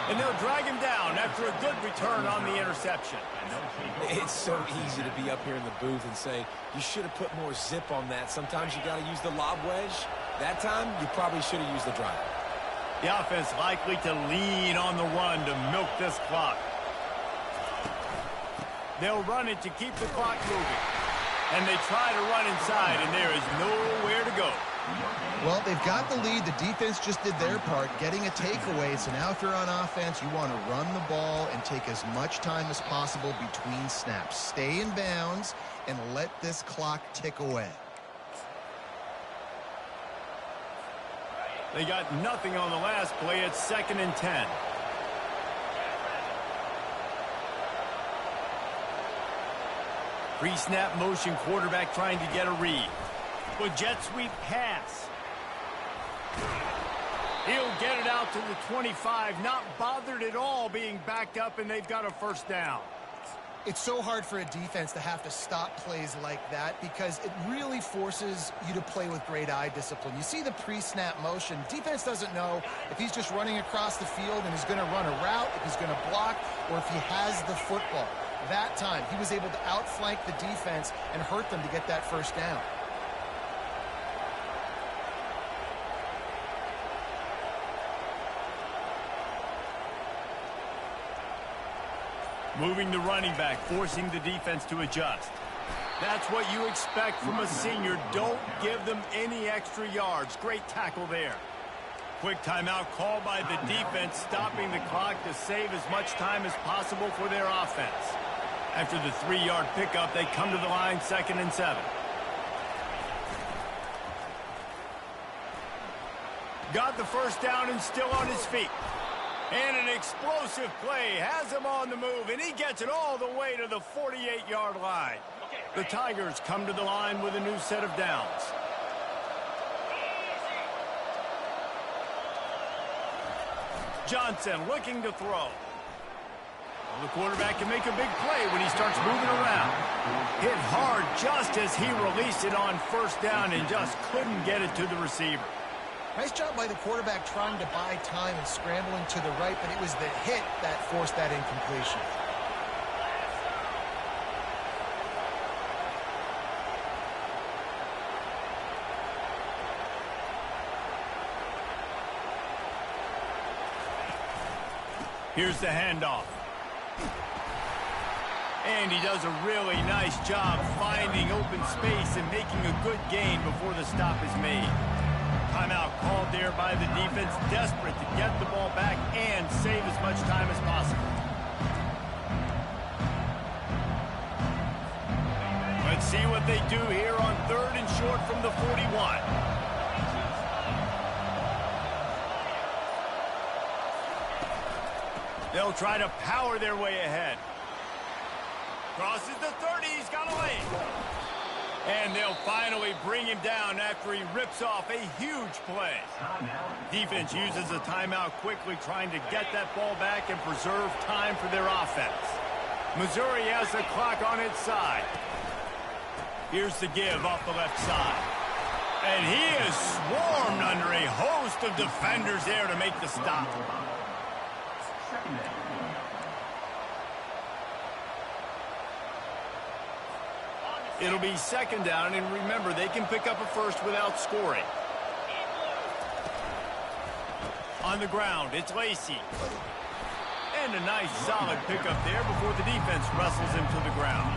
And they'll drag him down after a good return on the interception. It's so easy to be up here in the booth and say, you should have put more zip on that. Sometimes you got to use the lob wedge. That time, you probably should have used the drive. The offense likely to lean on the run to milk this clock. They'll run it to keep the clock moving. And they try to run inside, and there is nowhere to go. Well, they've got the lead. The defense just did their part, getting a takeaway. So now if you're on offense, you want to run the ball and take as much time as possible between snaps. Stay in bounds and let this clock tick away. They got nothing on the last play. It's 2nd and 10. Pre-snap motion, quarterback trying to get a read. With jet sweep pass. He'll get it out to the 25, not bothered at all being backed up, and they've got a 1st down. It's so hard for a defense to have to stop plays like that because it really forces you to play with great eye discipline. You see the pre-snap motion. Defense doesn't know if he's just running across the field and is going to run a route, if he's going to block, or if he has the football. That time, he was able to outflank the defense and hurt them to get that 1st down. Moving the running back, forcing the defense to adjust. That's what you expect from a senior. Don't give them any extra yards. Great tackle there. Quick timeout called by the defense, stopping the clock to save as much time as possible for their offense. After the 3-yard pickup, they come to the line, 2nd and 7. Got the 1st down and still on his feet. And an explosive play has him on the move, and he gets it all the way to the 48-yard line. The Tigers come to the line with a new set of downs. Johnson looking to throw. Well, the quarterback can make a big play when he starts moving around. Hit hard just as he released it on 1st down and just couldn't get it to the receiver. Nice job by the quarterback trying to buy time and scrambling to the right, but it was the hit that forced that incompletion. Here's the handoff. And he does a really nice job finding open space and making a good gain before the stop is made. Timeout called there by the defense, desperate to get the ball back and save as much time as possible. Let's see what they do here on 3rd and short from the 41. They'll try to power their way ahead. Crosses the 30, he's got a lane. And they'll finally bring him down after he rips off a huge play. Defense uses a timeout quickly, trying to get that ball back and preserve time for their offense. Missouri has the clock on its side. Here's the give off the left side. And he is swarmed under a host of defenders there to make the stop. It'll be second down, and remember, they can pick up a first without scoring. On the ground, it's Lacey. And a nice solid pickup there before the defense wrestles him to the ground.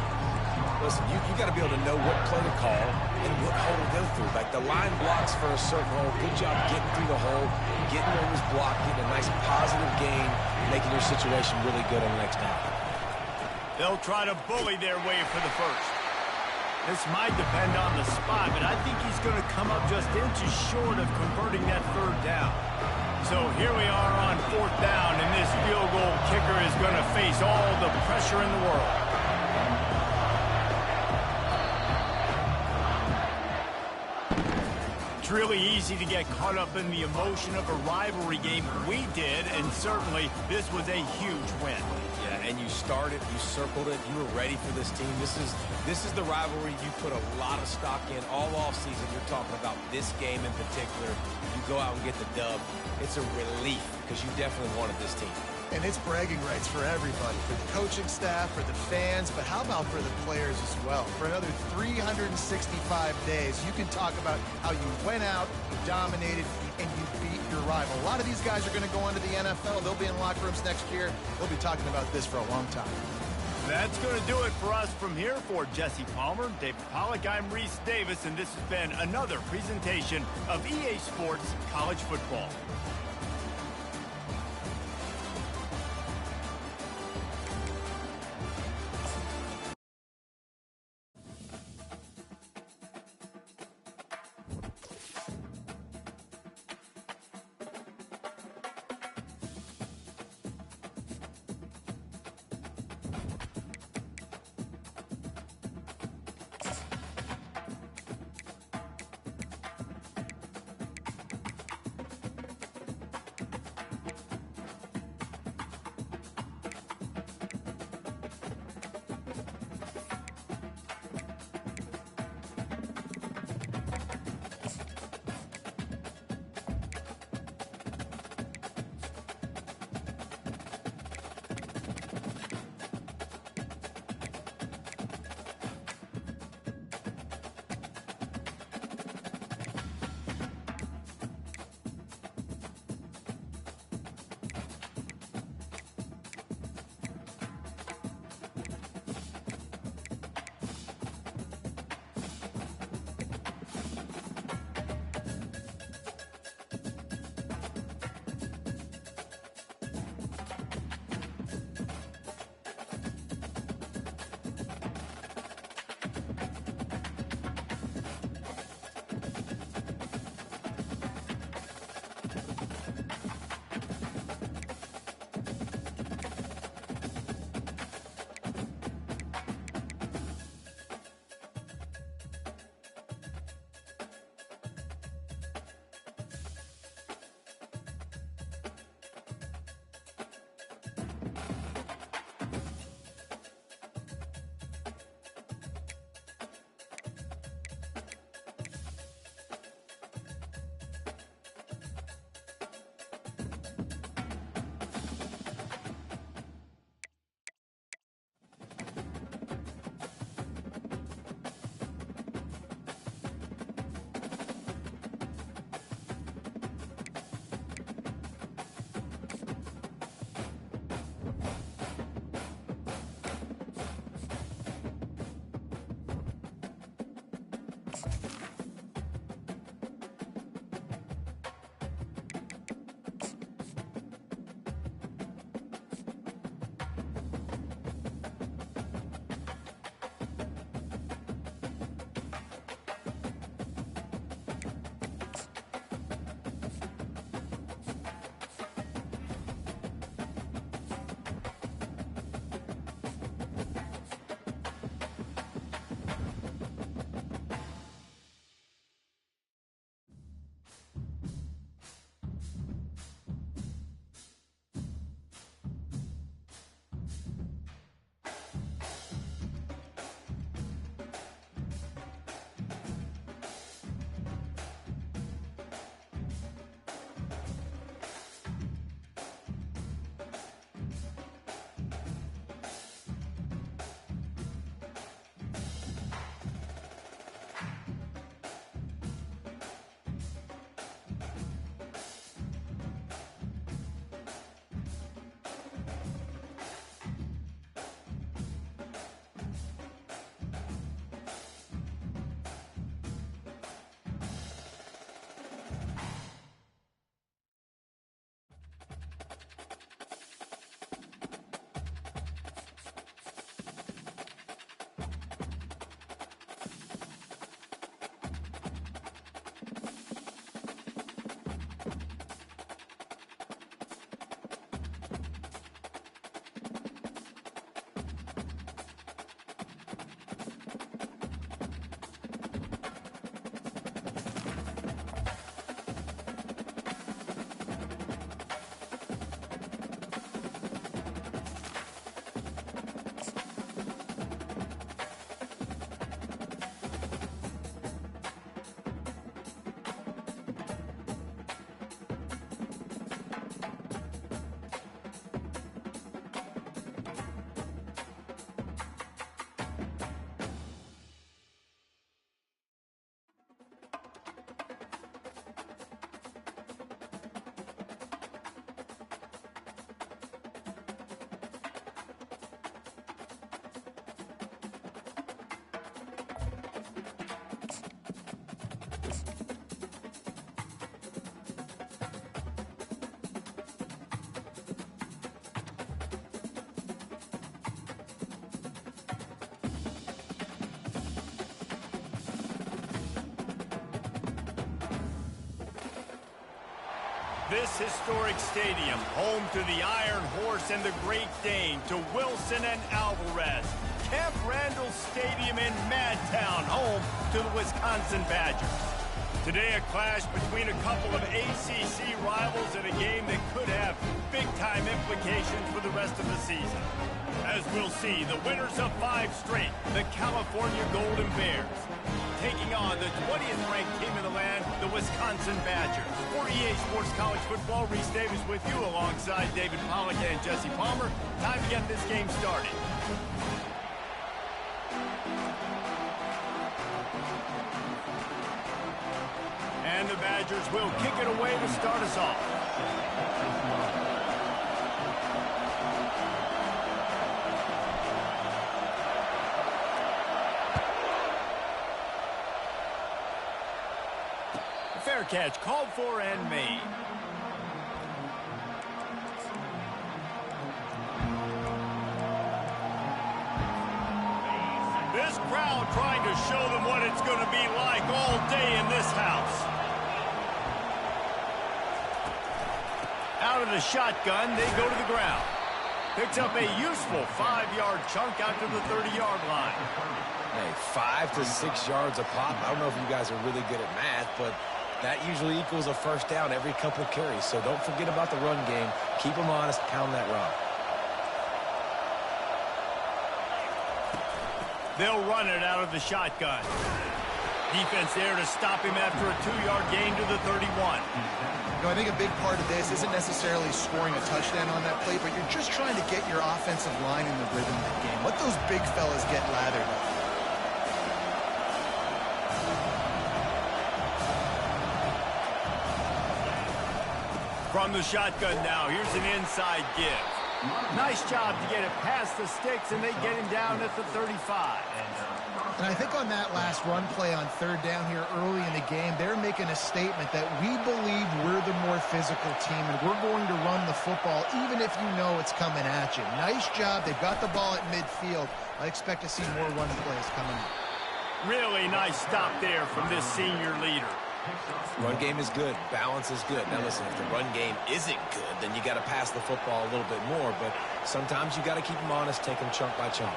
Listen, you got to be able to know what play to call and what hole to go through. Like the line blocks for a certain hole. Good job getting through the hole, getting where it was blocked, getting a nice positive gain, making your situation really good on the next down. They'll try to bully their way for the first. This might depend on the spot, but I think he's going to come up just inches short of converting that third down. So here we are on fourth down, and this field goal kicker is going to face all the pressure in the world. It's really easy to get caught up in the emotion of a rivalry game. We did, and certainly this was a huge win. Yeah, and you started, you circled it, you were ready for this team. This is the rivalry you put a lot of stock in all offseason. You're talking about this game in particular. You go out and get the dub. It's a relief because you definitely wanted this team. And it's bragging rights for everybody, for the coaching staff, for the fans, but how about for the players as well? For another 365 days, you can talk about how you went out, you dominated, and you beat your rival. A lot of these guys are going to go on to the NFL. They'll be in locker rooms next year. They'll be talking about this for a long time. That's going to do it for us from here. For Jesse Palmer, David Pollack, I'm Reese Davis, and this has been another presentation of EA Sports College Football. This historic stadium, home to the Iron Horse and the Great Dane, to Wilson and Alvarez. Camp Randall Stadium in Madtown, home to the Wisconsin Badgers. Today, a clash between a couple of ACC rivals in a game that could have big-time implications for the rest of the season. As we'll see, the winners of 5 straight, the California Golden Bears, taking on the 20th ranked team in the land, the Wisconsin Badgers. For EA Sports College Football, Reese Davis with you alongside David Pollack and Jesse Palmer. Time to get this game started. And the Badgers will kick it away to start us off. Fair catch called for and made. This crowd trying to show them what it's going to be like all day in this house. Out of the shotgun, they go to the ground. Picks up a useful 5-yard chunk out to the 30-yard line. Hey, 5 to 6 yards a pop. I don't know if you guys are really good at math, but that usually equals a first down every couple of carries. So don't forget about the run game. Keep them honest, pound that rock. They'll run it out of the shotgun. Defense there to stop him after a 2-yard gain to the 31. You know, I think a big part of this isn't necessarily scoring a touchdown on that play, but you're just trying to get your offensive line in the rhythm of the game. Let those big fellas get lathered up. From the shotgun now, here's an inside give. Nice job to get it past the sticks, and they get him down at the 35. And I think on that last run play on 3rd down here early in the game, they're making a statement that we believe we're the more physical team, and we're going to run the football even if you know it's coming at you. Nice job. They've got the ball at midfield. I expect to see more run plays coming up. Really nice stop there from this senior leader. Run game is good. Balance is good. Now, listen, if the run game isn't good, then you got to pass the football a little bit more. But sometimes you got to keep them honest, take them chunk by chunk.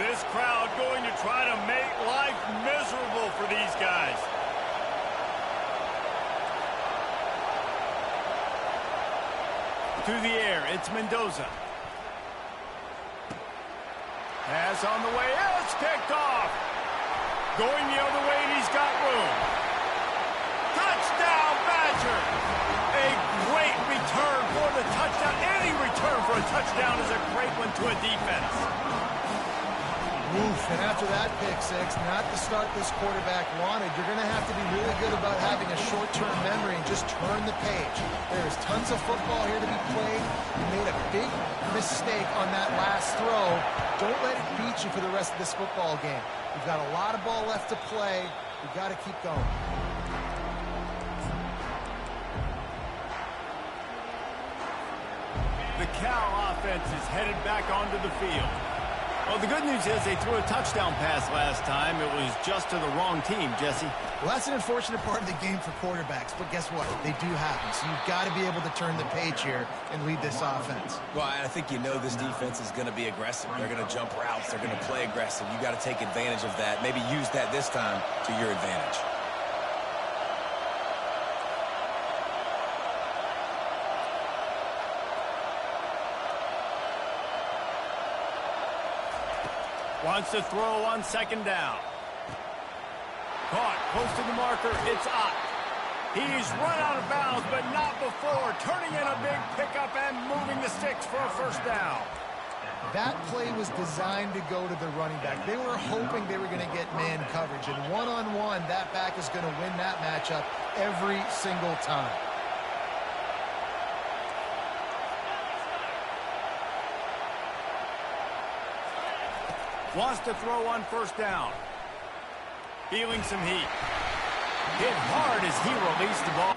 This crowd going to try to make life miserable for these guys. To the air, it's Mendoza. Pass on the way, it's picked off. Going the other way, and he's got room. Touchdown, Badger! A great return for the touchdown. Any return for a touchdown is a great one to a defense. Oof, and after that pick six, not the start this quarterback wanted. You're going to have to be really good about having a short-term memory and just turn the page. There is tons of football here to be played. You made a big mistake on that last throw. Don't let it beat you for the rest of this football game. We've got a lot of ball left to play. We've got to keep going. The Cal offense is headed back onto the field. Well, the good news is they threw a touchdown pass last time. It was just to the wrong team, Jesse. Well, that's an unfortunate part of the game for quarterbacks, but guess what? They do happen, so you've got to be able to turn the page here and lead this offense. Well, I think you know this defense is going to be aggressive. They're going to jump routes. They're going to play aggressive. You got to take advantage of that. Maybe use that this time to your advantage. Wants to throw on 2nd down. Caught close to the marker. It's Ott. He's run out of bounds, but not before. Turning in a big pickup and moving the sticks for a 1st down. That play was designed to go to the running back. They were hoping they were going to get man coverage, and one-on-one, that back is going to win that matchup every single time. Wants to throw on 1st down. Feeling some heat. Hit hard as he released the ball.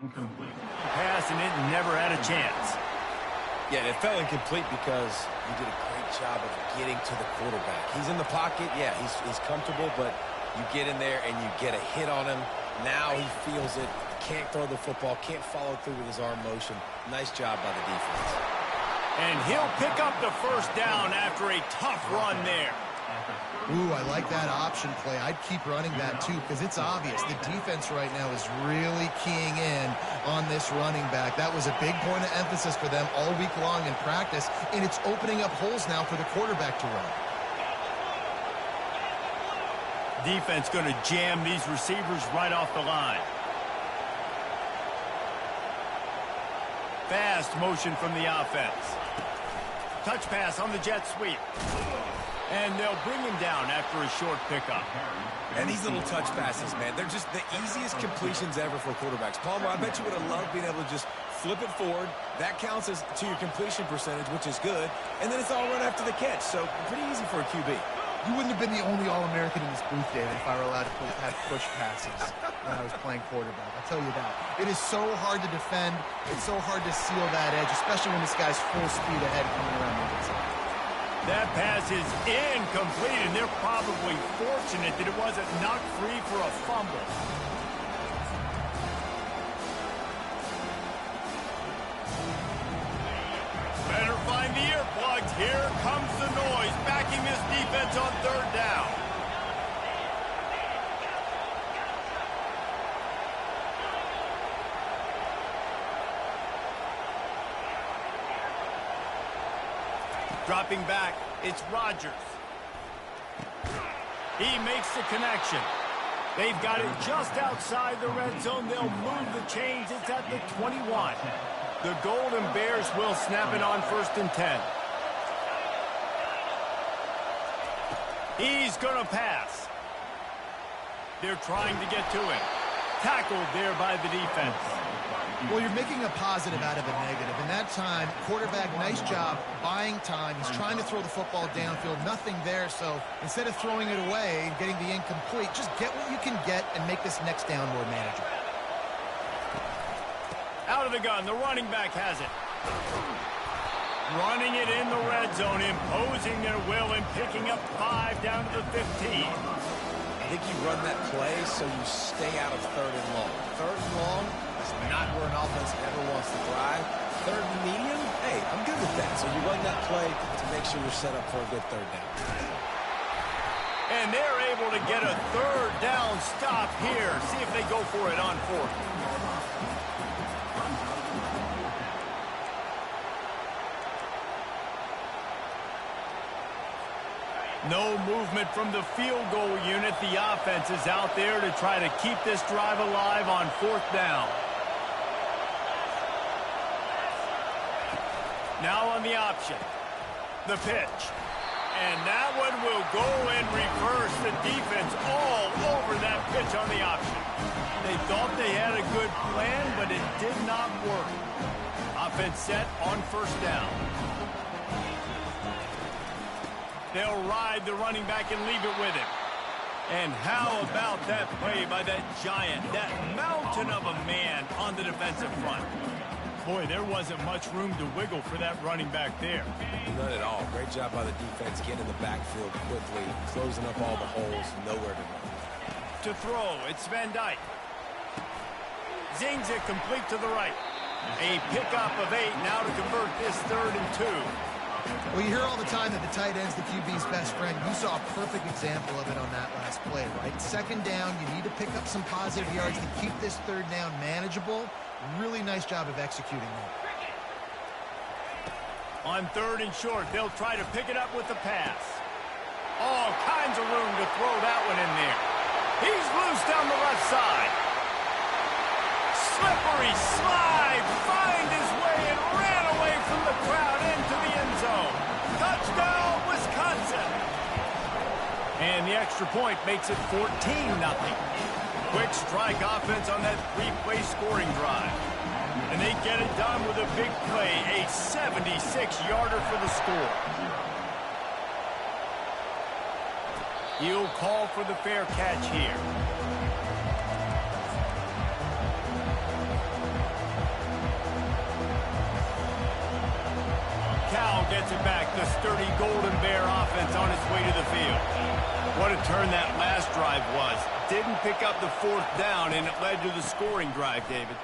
Incomplete. Pass, and it never had a chance. Yeah, it fell incomplete because you did a great job of getting to the quarterback. He's in the pocket. Yeah, he's comfortable, but you get in there and you get a hit on him. Now he feels it. Can't throw the football. Can't follow through with his arm motion. Nice job by the defense. And he'll pick up the first down after a tough run there. Ooh, I like that option play. I'd keep running that too because it's obvious. The defense right now is really keying in on this running back. That was a big point of emphasis for them all week long in practice, and it's opening up holes now for the quarterback to run. Defense going to jam these receivers right off the line. Fast motion from the offense. Touch pass on the jet sweep. And they'll bring him down after a short pickup. And these little touch passes, man, they're just the easiest completions ever for quarterbacks. Palmer, I bet you would have loved being able to just flip it forward. That counts as to your completion percentage, which is good. And then it's all run after the catch. So pretty easy for a QB. You wouldn't have been the only All-American in this booth, David, if I were allowed to have push passes when I was playing quarterback. I'll tell you that. It is so hard to defend. It's so hard to seal that edge, especially when this guy's full speed ahead coming around the inside. That pass is incomplete, and they're probably fortunate that it wasn't knocked free for a fumble. Better find the earplugs. Here comes the noise, backing this defense on third down. Dropping back, it's Rodgers. He makes the connection. They've got it just outside the red zone. They'll move the chains. It's at the 21. The Golden Bears will snap it on 1st and 10. He's going to pass. They're trying to get to him. Tackled there by the defense. Well, you're making a positive out of a negative. In that time, quarterback, nice job buying time. He's trying to throw the football downfield. Nothing there, so instead of throwing it away and getting the incomplete, just get what you can get and make this next down more manageable. Out of the gun, the running back has it. Running it in the red zone, imposing their will and picking up 5 down to the 15. I think you run that play so you stay out of 3rd and long. 3rd and long is not where an offense ever wants to drive. 3rd and medium, hey, I'm good with that. So you run that play to make sure you're set up for a good 3rd down. And they're able to get a 3rd down stop here. See if they go for it on 4th. No movement from the field goal unit. The offense is out there to try to keep this drive alive on 4th down. Now on the option. The pitch. And that one will go in reverse. The defense all over that pitch on the option. They thought they had a good plan, but it did not work. Offense set on 1st down. They'll ride the running back and leave it with him. And how about that play by that giant, that mountain of a man on the defensive front? Boy, there wasn't much room to wiggle for that running back there. None at all. Great job by the defense getting in the backfield quickly, closing up all the holes, nowhere to go. To throw, it's Van Dyke. Zings it complete to the right. A pickup of 8 now to convert this 3rd and 2. Well, you hear all the time that the tight end's the QB's best friend. You saw a perfect example of it on that last play, right? 2nd down, you need to pick up some positive yards to keep this 3rd down manageable. Really nice job of executing that. On 3rd and short, they'll try to pick it up with the pass. All kinds of room to throw that one in there. He's loose down the left side. Slippery slide, find his way and ran away from the crowd into the end zone. Touchdown, Wisconsin. And the extra point makes it 14-0. Quick strike offense on that 3-play scoring drive. And they get it done with a big play, a 76-yarder for the score. He'll call for the fair catch here. 2 2 gets it back. The sturdy Golden Bear offense on its way to the field. What a turn that last drive was. Didn't pick up the 4th down, and it led to the scoring drive, David.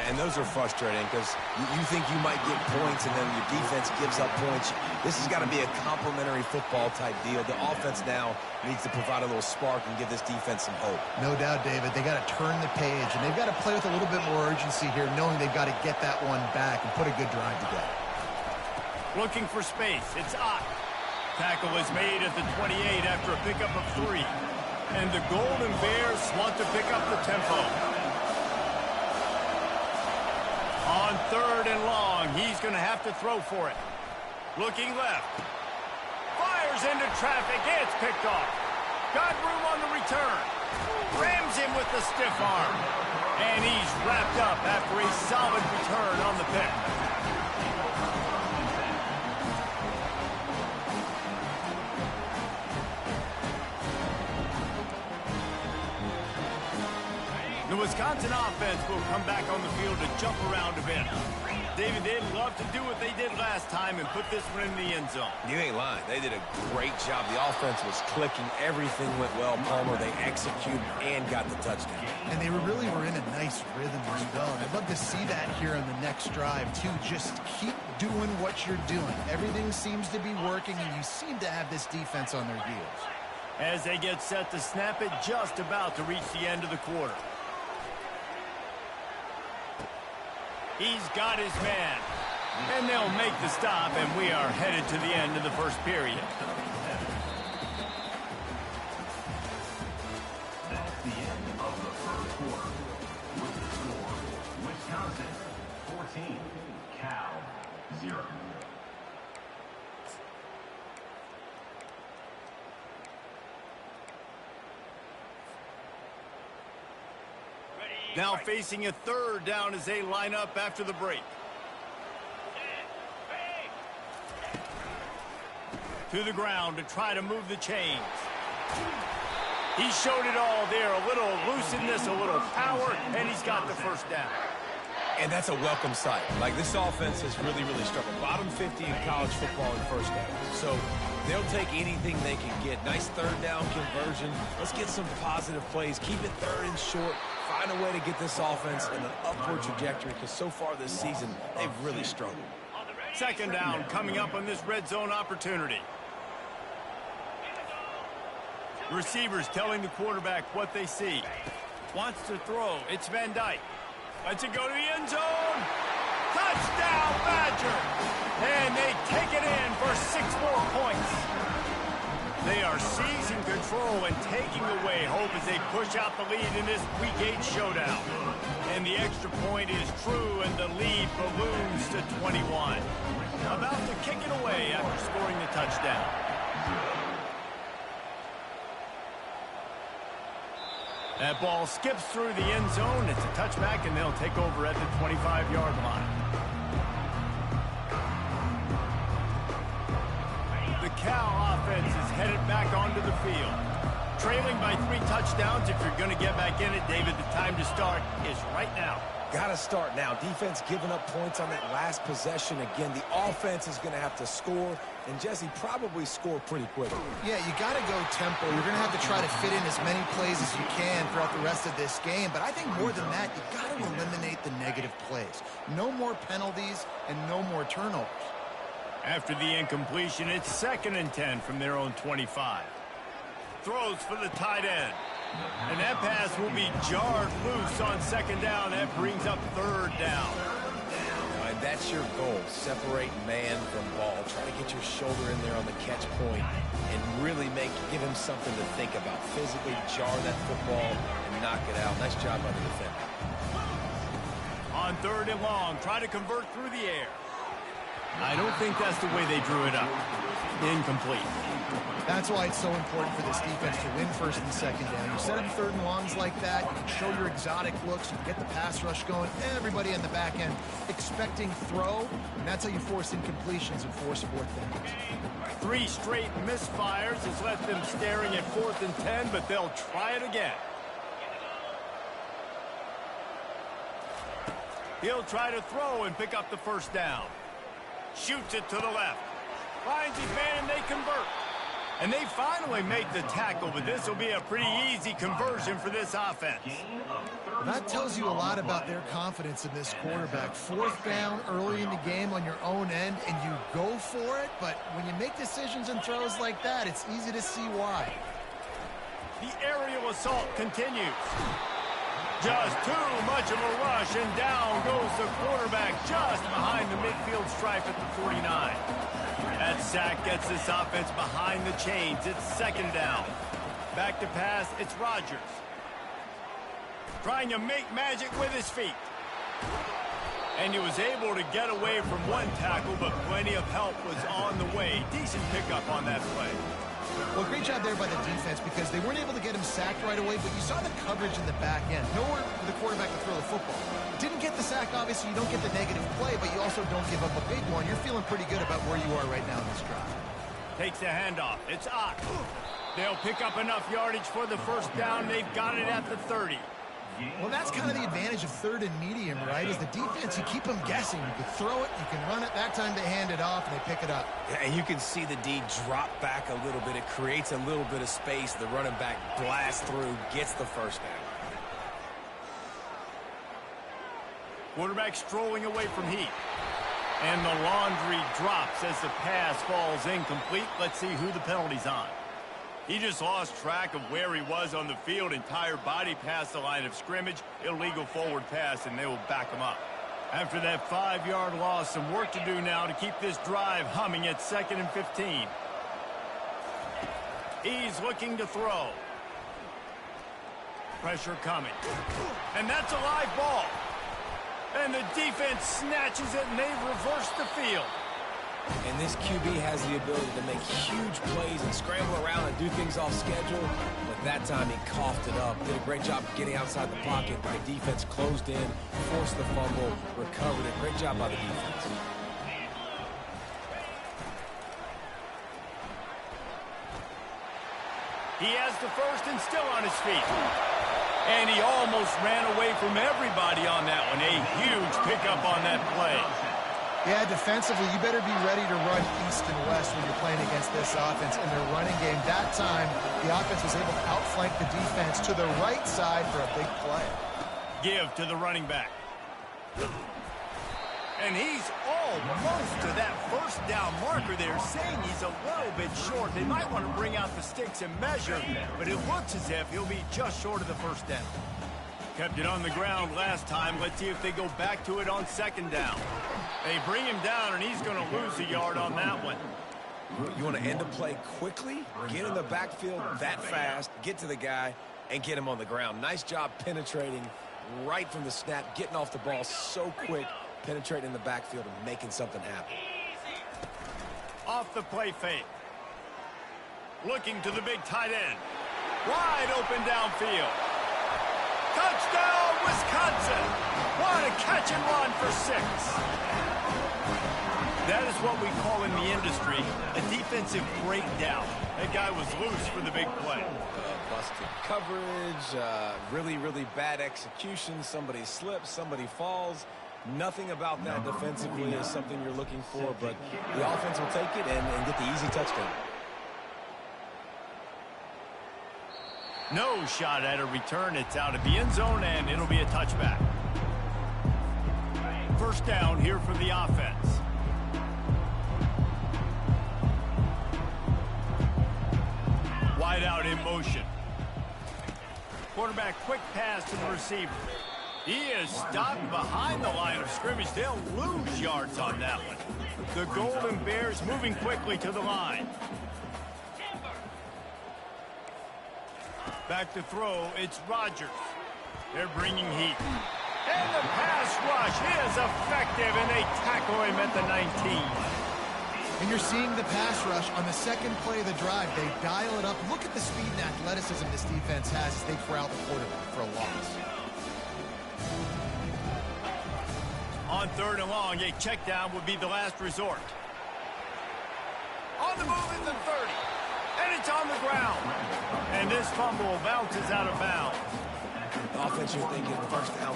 And those are frustrating because you think you might get points and then your defense gives up points. This has got to be a complimentary football type deal. The offense now needs to provide a little spark and give this defense some hope. No doubt, David. They got to turn the page, and they've got to play with a little bit more urgency here, knowing they've got to get that one back and put a good drive together. Looking for space. It's Ott. Tackle is made at the 28 after a pickup of 3. And the Golden Bears want to pick up the tempo. On 3rd and long, he's going to have to throw for it. Looking left. Fires into traffic. It's picked off. Got room on the return. Rams him with the stiff arm. And he's wrapped up after a solid return on the pick. The Wisconsin offense will come back on the field to jump around a bit. David, they'd love to do what they did last time and put this one in the end zone. You ain't lying. They did a great job. The offense was clicking. Everything went well, Palmer. They executed and got the touchdown. And they really were in a nice rhythm as well. And I'd love to see that here on the next drive, too. Just keep doing what you're doing. Everything seems to be working, and you seem to have this defense on their heels. As they get set to snap it, just about to reach the end of the quarter. He's got his man. And they'll make the stop, and we are headed to the end of the first period. That's the end of the first quarter. With the score, Wisconsin 14, Cal 0. Now facing a 3rd down as they line up after the break. To the ground to try to move the chains. He showed it all there. A little elusiveness, a little power, and he's got the first down. And that's a welcome sight. Like, this offense has really, really struggled. Bottom 50 in college football in first down. So they'll take anything they can get. Nice 3rd down conversion. Let's get some positive plays. Keep it 3rd and short. Find a way to get this offense in an upward trajectory because so far this season, they've really struggled. 2nd down coming up on this red zone opportunity. Receivers telling the quarterback what they see. Wants to throw. It's Van Dyke. Lets it go to the end zone. Touchdown, Badger. And they take it in for 6 more points. They are seizing control and taking away hope as they push out the lead in this Week 8 showdown. And the extra point is true, and the lead balloons to 21. About to kick it away after scoring the touchdown. That ball skips through the end zone. It's a touchback, and they'll take over at the 25-yard line. The Cal offense is headed back onto the field. Trailing by 3 touchdowns. If you're going to get back in it, David, the time to start is right now. Got to start now. Defense giving up points on that last possession. Again, the offense is going to have to score, and Jesse probably score pretty quickly. Yeah, you got to go tempo. You're going to have to try to fit in as many plays as you can throughout the rest of this game. But I think more than that, you got to eliminate the negative plays. No more penalties and no more turnovers. After the incompletion, it's 2nd and 10 from their own 25. Throws for the tight end. And that pass will be jarred loose on 2nd down. That brings up 3rd down. And that's your goal. Separate man from ball. Try to get your shoulder in there on the catch point and really give him something to think about. Physically jar that football and knock it out. Nice job by the defender. On 3rd and long, try to convert through the air. I don't think that's the way they drew it up. Incomplete. That's why it's so important for this defense to win 1st and 2nd down. You set up 3rd and longs like that, you can show your exotic looks, you can get the pass rush going, everybody in the back end expecting throw, and that's how you force incompletions and force 4th downs. 3 straight misfires has left them staring at 4th and 10, but they'll try it again. He'll try to throw and pick up the 1st down. Shoots it to the left. Finds his man, and they convert. And they finally make the tackle, but this will be a pretty easy conversion for this offense. That tells you a lot about their confidence in this quarterback. Fourth down early in the game on your own end, and you go for it, but when you make decisions and throws like that, it's easy to see why. The aerial assault continues. Just too much of a rush, and down goes the quarterback just behind the midfield stripe at the 49. That sack gets this offense behind the chains. It's second down. Back to pass, it's Rodgers. Trying to make magic with his feet. And he was able to get away from one tackle, but plenty of help was on the way. Decent pickup on that play. Well, great job there by the defense because they weren't able to get him sacked right away, but you saw the coverage in the back end. Nowhere for the quarterback to throw the football. Didn't get the sack, obviously. You don't get the negative play, but you also don't give up a big one. You're feeling pretty good about where you are right now in this drive. Takes the handoff. It's Ott. They'll pick up enough yardage for the first down. They've got it at the 30. Well, that's kind of the advantage of third and medium, right? Is the defense, you keep them guessing. You can throw it, you can run it. That time they hand it off, and they pick it up. Yeah, and you can see the D drop back a little bit. It creates a little bit of space. The running back blasts through, gets the first down. Quarterback strolling away from Heat. And the laundry drops as the pass falls incomplete. Let's see who the penalty's on. He just lost track of where he was on the field. Entire body past the line of scrimmage. Illegal forward pass, and they will back him up. After that 5-yard loss, some work to do now to keep this drive humming at 2nd and 15. He's looking to throw. Pressure coming. And that's a live ball. And the defense snatches it, and they reverse the field. And this QB has the ability to make huge plays and scramble around and do things off schedule. But that time he coughed it up. Did a great job getting outside the pocket. The defense closed in, forced the fumble, recovered it. Great job by the defense. He has the first and still on his feet. And he almost ran away from everybody on that one. A huge pickup on that play. Yeah, defensively, you better be ready to run east and west when you're playing against this offense in their running game. That time, the offense was able to outflank the defense to the right side for a big play. Give to the running back. And he's almost to that first down marker there, saying he's a little bit short. They might want to bring out the sticks and measure, but it looks as if he'll be just short of the first down. Kept it on the ground last time. Let's see if they go back to it on 2nd down. They bring him down, and he's going to lose a yard on that one. You want to end the play quickly, get in the backfield that fast, get to the guy, and get him on the ground. Nice job penetrating right from the snap, getting off the ball so quick, penetrating in the backfield and making something happen. Off the play fake. Looking to the big tight end. Wide open downfield. Touchdown, Wisconsin! What a catch and run for 6. That is what we call in the industry a defensive breakdown. That guy was loose for the big play. Busted coverage, really, really bad execution. Somebody slips, somebody falls. Nothing about that defensively is something you're looking for, but the offense will take it and get the easy touchdown. No shot at a return. It's out of the end zone, and it'll be a touchback. First down here for the offense. Wide out in motion. Quarterback quick pass to the receiver. He is stopped behind the line of scrimmage. They'll lose yards on that one. The Golden Bears moving quickly to the line. Back to throw, it's Rodgers. They're bringing heat. And the pass rush is effective, and they tackle him at the 19. And you're seeing the pass rush on the second play of the drive. They dial it up. Look at the speed and athleticism this defense has as they corral the quarterback for a loss. On 3rd and long, a check down would be the last resort. On the move at the 30. And it's on the ground. And this fumble bounces out of bounds. Offense, you're thinking first down,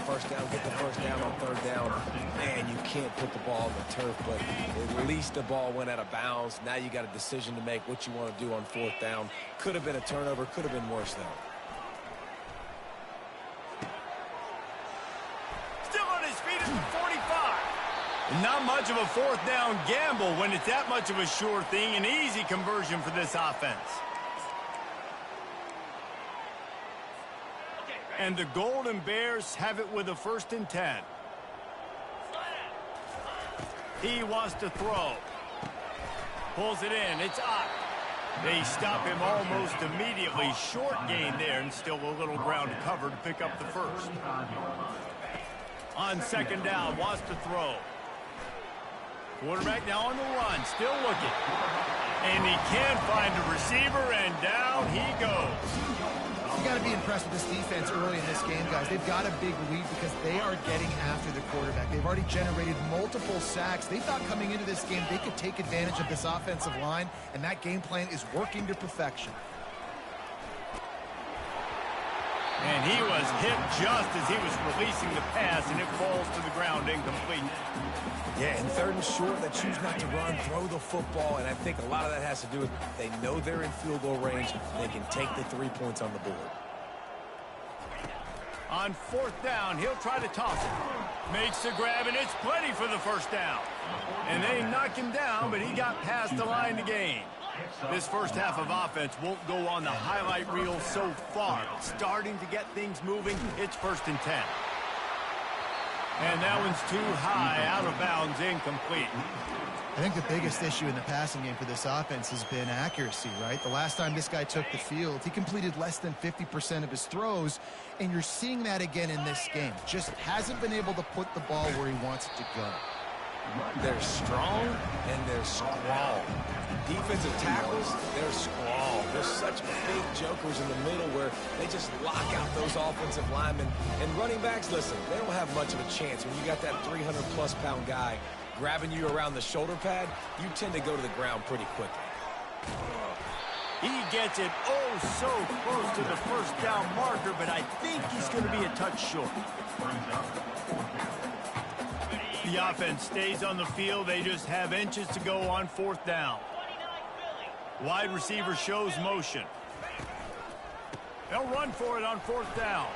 get the first down on third down. Man, you can't put the ball on the turf, but at least the ball went out of bounds. Now you got a decision to make what you want to do on fourth down. Could have been a turnover, could have been worse, though. Still on his feet at the 45. Not much of a fourth down gamble when it's that much of a sure thing. An easy conversion for this offense. And the Golden Bears have it with a 1st and 10. He wants to throw. Pulls it in. It's up. They stop him almost immediately. Short gain there, and still a little ground cover to pick up the first. On 2nd down, wants to throw. Quarterback now on the run, still looking. And he can't find a receiver, and down he goes. You got to be impressed with this defense early in this game, guys. They've got a big lead because they are getting after the quarterback. They've already generated multiple sacks. They thought coming into this game they could take advantage of this offensive line, and that game plan is working to perfection. And he was hit just as he was releasing the pass, and it falls to the ground incomplete. Yeah, and 3rd and short, they choose not to run, throw the football, and I think a lot of that has to do with they know they're in field goal range. They can take the 3 points on the board. On 4th down, he'll try to toss it. Makes the grab, and it's plenty for the 1st down. And they knock him down, but he got past the line to gain. This first half of offense won't go on the highlight reel so far. Starting to get things moving, it's 1st and 10. And that one's too high, out of bounds, incomplete. I think the biggest issue in the passing game for this offense has been accuracy, right? The last time this guy took the field, he completed less than 50% of his throws, and you're seeing that again in this game. Just hasn't been able to put the ball where he wants it to go. They're strong and they're scrawl. Defensive tackles, they're scrawl. They're such big jokers in the middle where they just lock out those offensive linemen. And running backs, listen, they don't have much of a chance. When you got that 300-plus pound guy grabbing you around the shoulder pad, you tend to go to the ground pretty quickly. He gets it oh so close to the 1st down marker, but I think he's going to be a touch short. The offense stays on the field. They just have inches to go on 4th down. Wide receiver shows motion. They'll run for it on 4th down.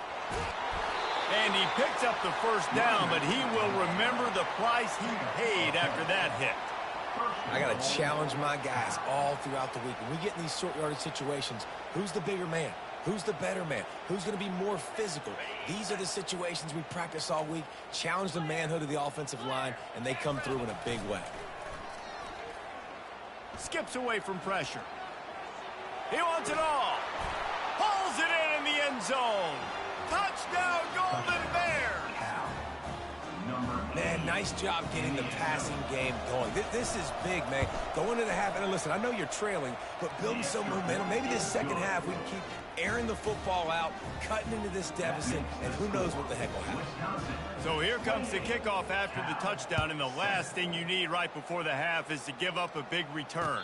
And he picks up the 1st down, but he will remember the price he paid after that hit. I got to challenge my guys all throughout the week. When we get in these short yardage situations, who's the bigger man? Who's the better man? Who's going to be more physical? These are the situations we practice all week. Challenge the manhood of the offensive line, and they come through in a big way. Skips away from pressure. He wants it all. Pulls it in the end zone. Touchdown, Golden Bears. Man, nice job getting the passing game going. This is big, man. Going into the half, and listen, I know you're trailing, but building some momentum. Maybe this second half we can keep airing the football out, cutting into this deficit, and who knows what the heck will happen. So here comes the kickoff after the touchdown, and the last thing you need right before the half is to give up a big return.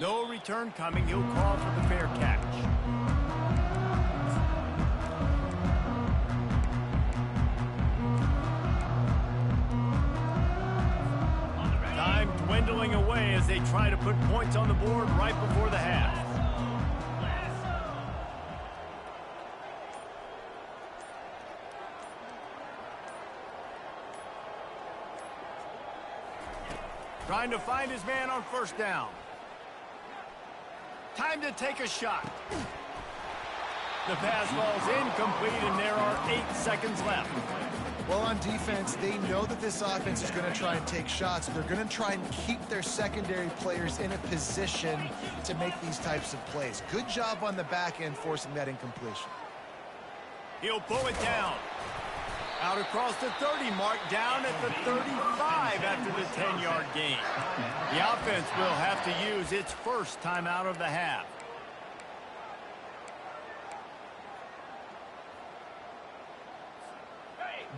No return coming. He'll call for the fair catch. Time dwindling away as they try to put points on the board right before the half. Trying to find his man on 1st down. Time to take a shot. The pass falls incomplete, and there are 8 seconds left. Well, on defense, they know that this offense is going to try and take shots. They're going to try and keep their secondary players in a position to make these types of plays. Good job on the back end forcing that incompletion. He'll pull it down. Out across the 30 mark, down at the 35 after the 10-yard gain. The offense will have to use its first timeout of the half.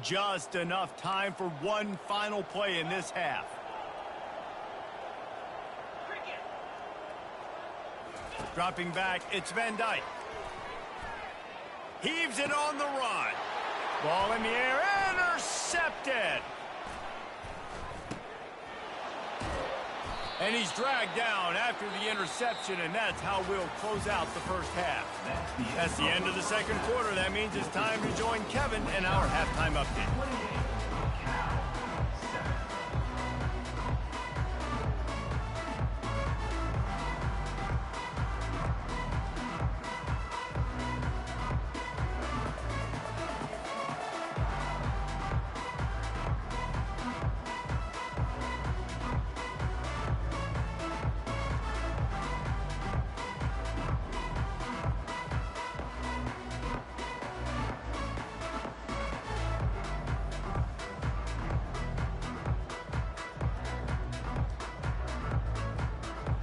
Just enough time for one final play in this half. Dropping back, it's Van Dyke. Heaves it on the run. Ball in the air, intercepted. And he's dragged down after the interception, and that's how we'll close out the first half. That's the end of the second quarter. That means it's time to join Kevin in our halftime update.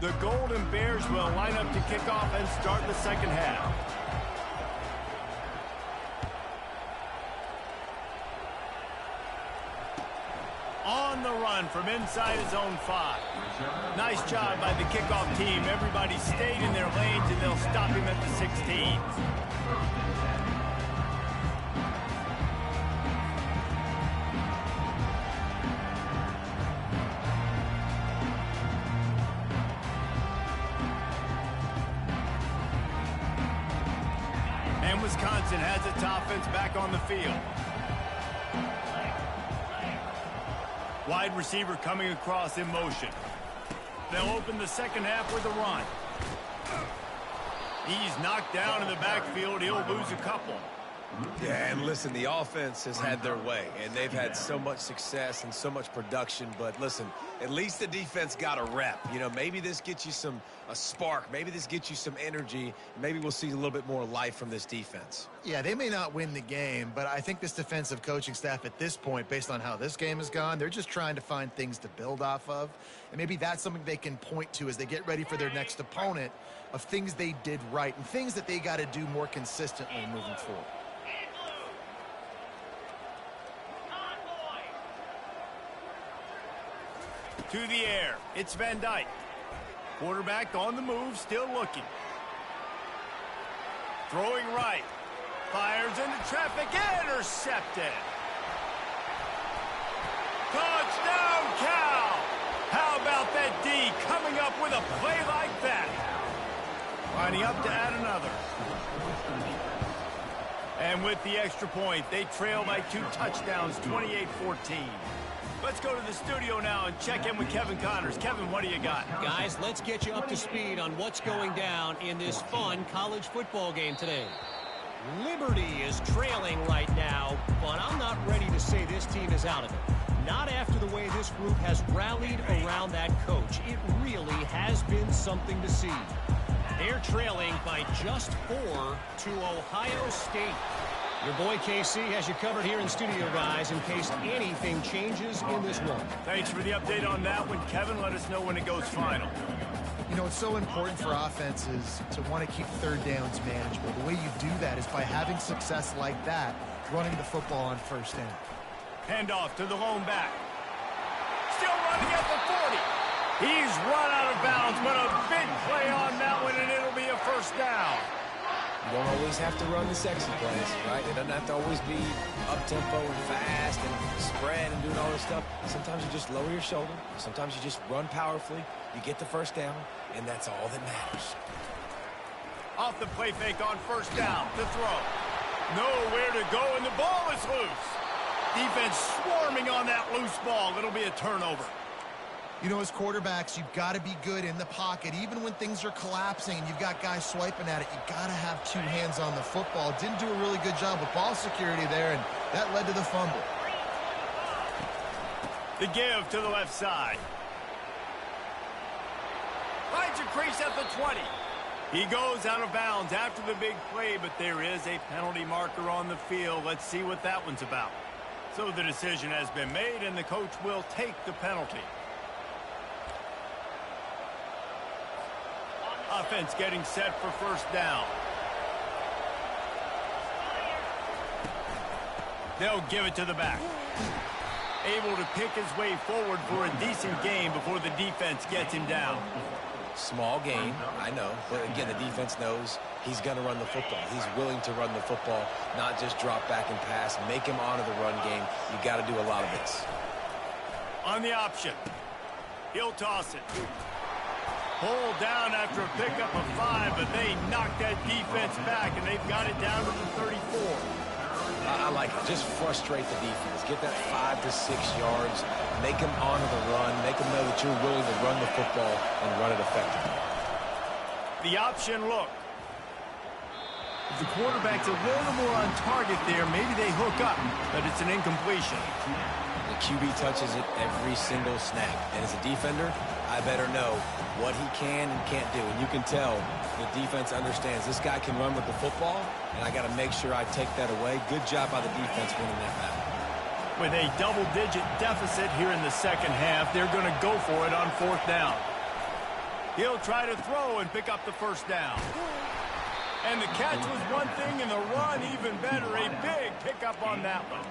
The Golden Bears will line up to kick off and start the second half. On the run from inside his own 5. Nice job by the kickoff team. Everybody stayed in their lanes, and they'll stop him at the 16. Wisconsin has its offense back on the field. Wide receiver coming across in motion. They'll open the second half with a run. He's knocked down in the backfield. He'll lose a couple. Yeah, and listen, the offense has had their way, and they've had so much success and so much production. But listen, at least the defense got a rep. You know, maybe this gets you a spark. Maybe this gets you some energy. Maybe we'll see a little bit more life from this defense. Yeah, they may not win the game, but I think this defensive coaching staff at this point, based on how this game has gone, they're just trying to find things to build off of. And maybe that's something they can point to as they get ready for their next opponent, of things they did right and things that they got to do more consistently moving forward. To the air, it's Van Dyke. Quarterback on the move, still looking. Throwing right. Fires into traffic, intercepted. Touchdown, Cal! How about that D coming up with a play like that? Lining up to add another. And with the extra point, they trail by 2 touchdowns, 28-14. Let's go to the studio now and check in with Kevin Connors. Kevin, what do you got? Guys, let's get you up to speed on what's going down in this fun college football game today. Liberty is trailing right now, but I'm not ready to say this team is out of it. Not after the way this group has rallied around that coach. It really has been something to see. They're trailing by just 4 to Ohio State. Your boy KC has you covered here in studio, guys, in case anything changes in this one. Thanks for the update on that one, Kevin. Let us know when it goes final. You know, it's so important for offenses to want to keep third downs manageable. The way you do that is by having success like that, running the football on first down. Handoff to the lone back. Still running at the 40. He's run out of bounds, but a big play on that one, and it'll be a first down. You don't always have to run the sexy plays, right? It doesn't have to always be up-tempo and fast and spread and doing all this stuff. Sometimes you just lower your shoulder. Sometimes you just run powerfully. You get the first down, and that's all that matters. Off the play fake on first down to throw. Nowhere to go, and the ball is loose. Defense swarming on that loose ball. It'll be a turnover. You know, as quarterbacks, you've got to be good in the pocket. Even when things are collapsing and you've got guys swiping at it, you've got to have 2 hands on the football. Didn't do a really good job with ball security there, and that led to the fumble. The give to the left side. Finds a crease at the 20. He goes out of bounds after the big play, but there is a penalty marker on the field. Let's see what that one's about. So the decision has been made, and the coach will take the penalty. Offense getting set for first down. They'll give it to the back. Able to pick his way forward for a decent gain before the defense gets him down. Small game, I know. But again, the defense knows he's going to run the football. He's willing to run the football, not just drop back and pass. Make him honor the run game. You got to do a lot of this. On the option, he'll toss it. Hold down after a pickup of 5, but they knocked that defense back, and they've got it down to the 34. I like it. Just frustrate the defense. Get that 5 to 6 yards. Make them honor the run. Make them know that you're willing to run the football and run it effectively. The option look. If the quarterback's a little more on target there, maybe they hook up, but it's an incompletion. The QB touches it every single snap. And as a defender, I better know what he can and can't do. And you can tell the defense understands this guy can run with the football, and I got to make sure I take that away. Good job by the defense winning that battle. With a double-digit deficit here in the second half, they're going to go for it on 4th down. He'll try to throw and pick up the first down. And the catch was one thing, and the run even better. A big pickup on that one.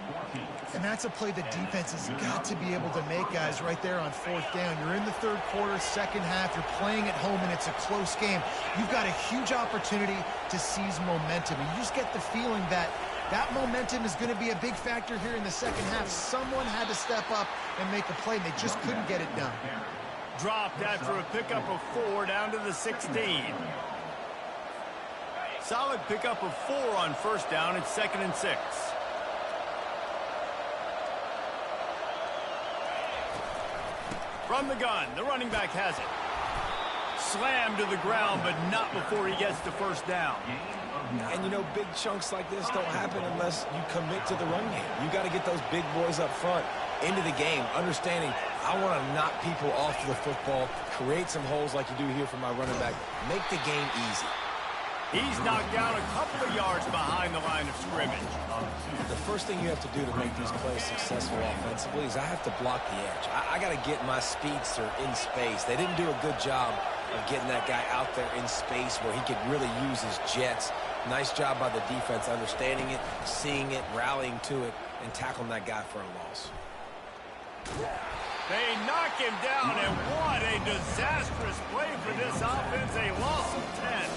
And that's a play the defense has got to be able to make, guys, right there on 4th down. You're in the 3rd quarter, second half. You're playing at home, and it's a close game. You've got a huge opportunity to seize momentum. And you just get the feeling that that momentum is going to be a big factor here in the second half. Someone had to step up and make a play, and they just couldn't get it done. Dropped after a pickup of 4 down to the 16. Solid pickup of 4 on 1st down. It's 2nd and 6. From the gun, the running back has it. Slammed to the ground, but not before he gets to 1st down. And, you know, big chunks like this don't happen unless you commit to the run game. You got to get those big boys up front into the game, understanding I want to knock people off the football, create some holes like you do here for my running back, make the game easy. He's knocked down a couple of yards behind the line of scrimmage. The first thing you have to do to make these plays successful offensively is I have to block the edge. I got to get my speedster in space. They didn't do a good job of getting that guy out there in space where he could really use his jets. Nice job by the defense understanding it, seeing it, rallying to it, and tackling that guy for a loss. They knock him down, and what a disastrous play for this offense. A loss of 10.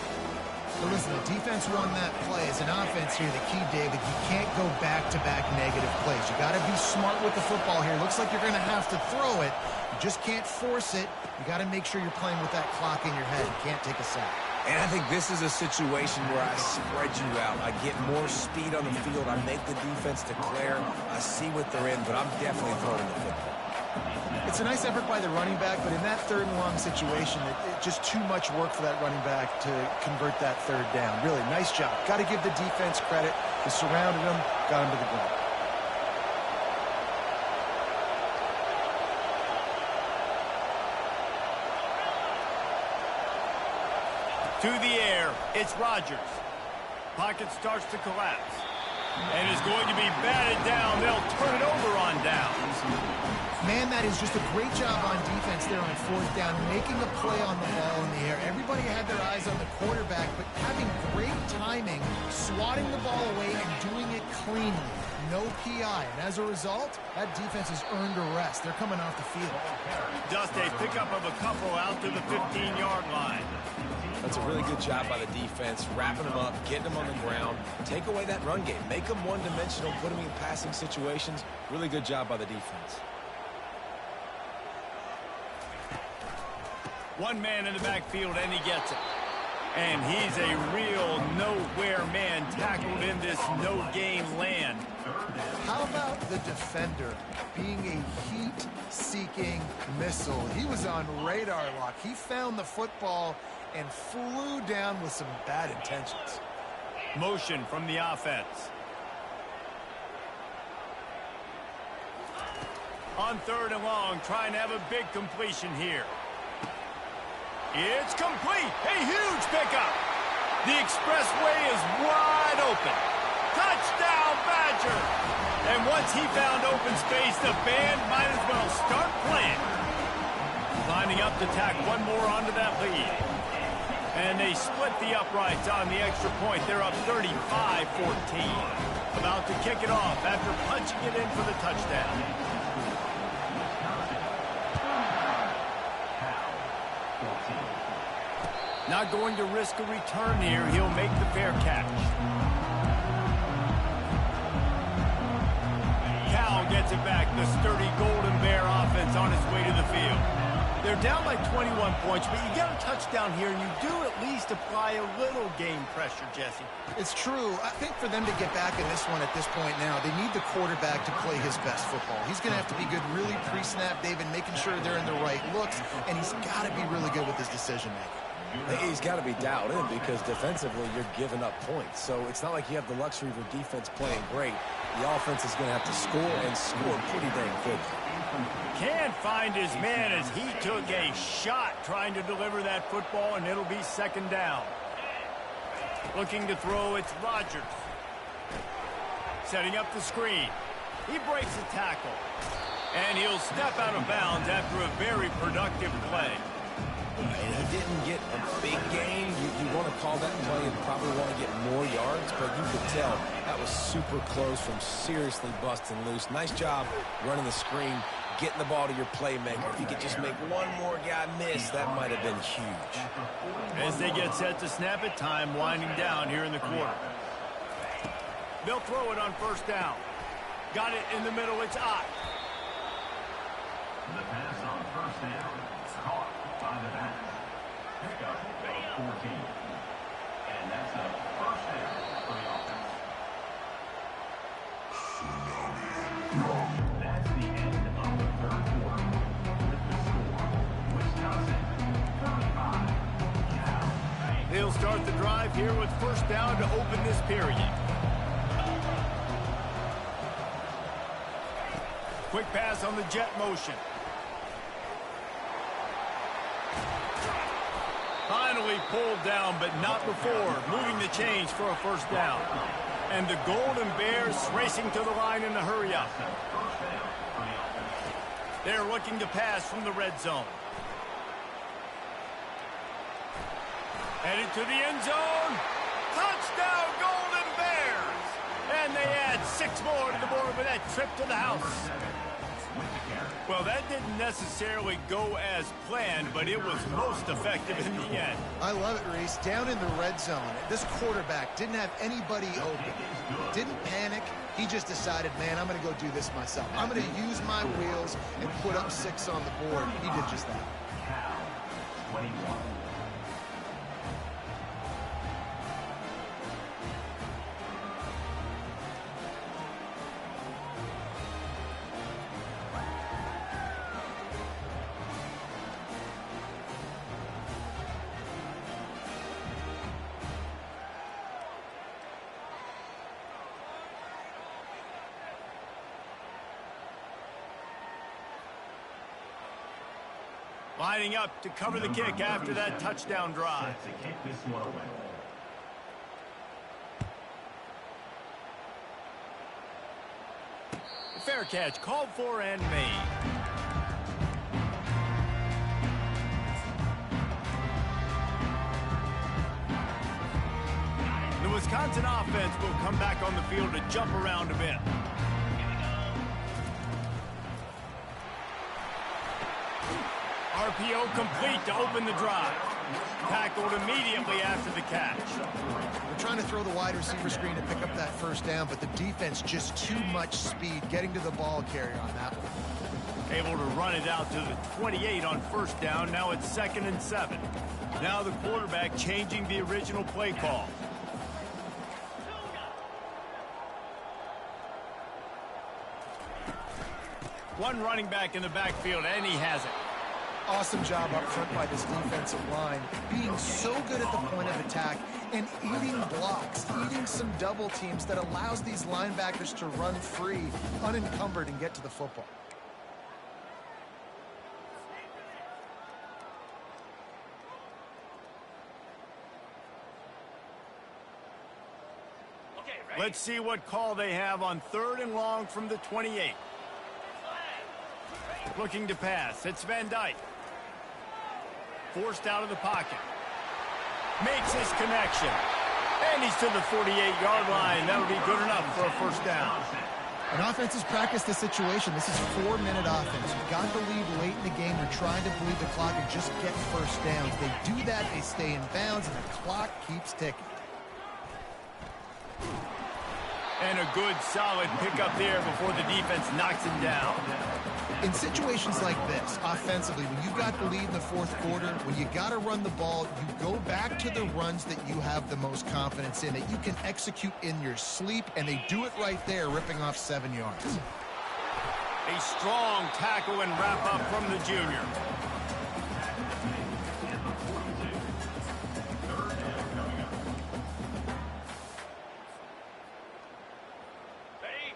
So listen, the defense won that play. As an offense here, the key, David, you can't go back-to-back negative plays. You got to be smart with the football here. Looks like you're going to have to throw it. You just can't force it. You got to make sure you're playing with that clock in your head. You can't take a sack. And I think this is a situation where I spread you out. I get more speed on the field. I make the defense declare. I see what they're in, but I'm definitely throwing the football. It's a nice effort by the running back, but in that 3rd and long situation, it's just too much work for that running back to convert that 3rd down. Really, nice job. Got to give the defense credit. They surrounded him, got him to the ground. To the air, it's Rodgers. Pocket starts to collapse. And is going to be batted down. They'll turn it over on downs. Man, that is just a great job on defense there on 4th down, making a play on the ball in the air. Everybody had their eyes on the quarterback, but having great timing, swatting the ball away and doing it cleanly. No PI. And as a result, that defense has earned a rest. They're coming off the field. Just a pickup of a couple out to the 15-yard line. That's a really good job by the defense, wrapping them up, getting them on the ground. Take away that run game. Make them one-dimensional, put them in passing situations. Really good job by the defense. One man in the backfield, and he gets it. And he's a real nowhere man tackled in this no-game land. How about the defender being a heat-seeking missile? He was on radar lock. He found the football and flew down with some bad intentions. Motion from the offense. On 3rd and long, trying to have a big completion here. It's complete. A huge pickup. The expressway is wide open. Touchdown, Badger. And once he found open space, the band might as well start playing. Lining up to tack one more onto that lead. And they split the uprights on the extra point. They're up 35-14. About to kick it off after punching it in for the touchdown. Not going to risk a return here. He'll make the fair catch. Cal gets it back. The sturdy Golden Bear offense on its way to the field. They're down by 21 points, but you get a touchdown here, and you do at least apply a little game pressure, Jesse. It's true. I think for them to get back in this one at this point now, they need the quarterback to play his best football. He's going to have to be good really pre-snap, David, making sure they're in the right looks, and he's got to be really good with his decision-making. He's got to be dialed in because defensively you're giving up points. So it's not like you have the luxury of your defense playing great. The offense is going to have to score and score pretty dang quickly. Can't find his man as he took a shot trying to deliver that football, and it'll be second down. Looking to throw, it's Rodgers. Setting up the screen. He breaks a tackle. And he'll step out of bounds after a very productive play. And he didn't get a big gain. You want to call that play and probably want to get more yards, but you could tell that was super close from seriously busting loose. Nice job running the screen, getting the ball to your playmaker. If you could just make one more guy miss, that might have been huge. As they get set to snap it, time winding down here in the quarter. They'll throw it on first down. Got it in the middle, it's Ott. The pass on first down. Caught by the back. Pickup of 14. And that's a first down for the offense. That's the end of the third quarter. With the score, Wisconsin 35, Cal 8. They'll start the drive here with first down to open this period. Quick pass on the jet motion. Finally pulled down, but not before. Moving the chains for a first down. And the Golden Bears racing to the line in a hurry-up. They're looking to pass from the red zone. Headed to the end zone. Touchdown, Golden Bears! And they add 6 more to the board with that trip to the house. Well, that didn't necessarily go as planned, but it was most effective in the end. I love it, Reese. Down in the red zone, this quarterback didn't have anybody open. Didn't panic. He just decided, man, I'm going to go do this myself. I'm going to use my wheels and put up 6 on the board. He did just that. Cal 21. Lining up to cover the kick after that touchdown drive. Set to kick this one away. Fair catch called for and made. The Wisconsin offense will come back on the field to jump around a bit. RPO complete to open the drive. Tackled immediately after the catch. They're trying to throw the wide receiver screen to pick up that first down, but the defense just too much speed getting to the ball carrier on that one. Able to run it out to the 28 on first down. Now it's 2nd and 7. Now the quarterback changing the original play call. One running back in the backfield, and he has it. Awesome job up front by this defensive line, being so good at the point of attack and eating blocks, eating some double teams that allows these linebackers to run free, unencumbered, and get to the football. Let's see what call they have on 3rd and long from the 28. Looking to pass. It's Van Dyke. Forced out of the pocket. Makes his connection. And he's to the 48-yard line. That'll be good enough for a first down. An offense has practiced this situation. This is 4-minute offense. You've got the lead late in the game. You're trying to bleed the clock and just get first downs. They do that, they stay in bounds, and the clock keeps ticking. And a good, solid pickup there before the defense knocks him down. In situations like this, offensively, when you've got the lead in the fourth quarter, when you got to run the ball, you go back to the runs that you have the most confidence in, that you can execute in your sleep, and they do it right there, ripping off 7 yards. A strong tackle and wrap-up from the junior.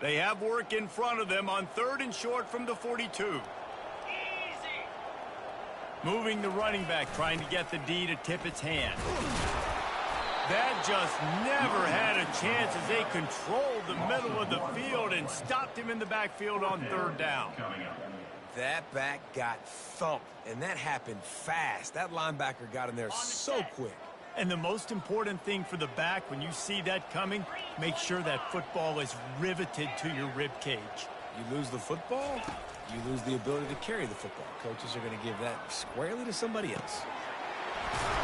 They have work in front of them on 3rd and short from the 42. Moving the running back, trying to get the D to tip its hand. That just never had a chance as they controlled the middle of the field and stopped him in the backfield on 3rd down. That back got thumped, and that happened fast. That linebacker got in there so quick. And the most important thing for the back, when you see that coming, make sure that football is riveted to your rib cage. You lose the football, you lose the ability to carry the football. Coaches are going to give that squarely to somebody else.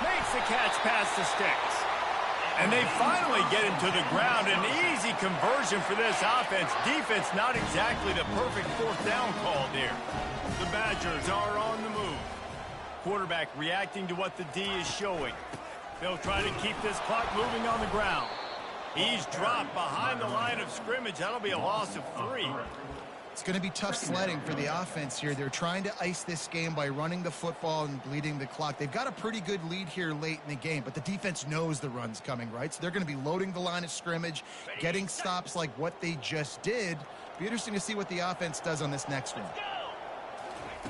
Makes the catch past the sticks. And they finally get him to the ground. An easy conversion for this offense. Defense not exactly the perfect 4th down call there. The Badgers are on the move. Quarterback reacting to what the D is showing. They'll try to keep this clock moving on the ground. He's dropped behind the line of scrimmage. That'll be a loss of 3. It's going to be tough sledding for the offense here. They're trying to ice this game by running the football and bleeding the clock. They've got a pretty good lead here late in the game, but the defense knows the run's coming, right? So they're going to be loading the line of scrimmage, getting stops like what they just did. Be interesting to see what the offense does on this next one.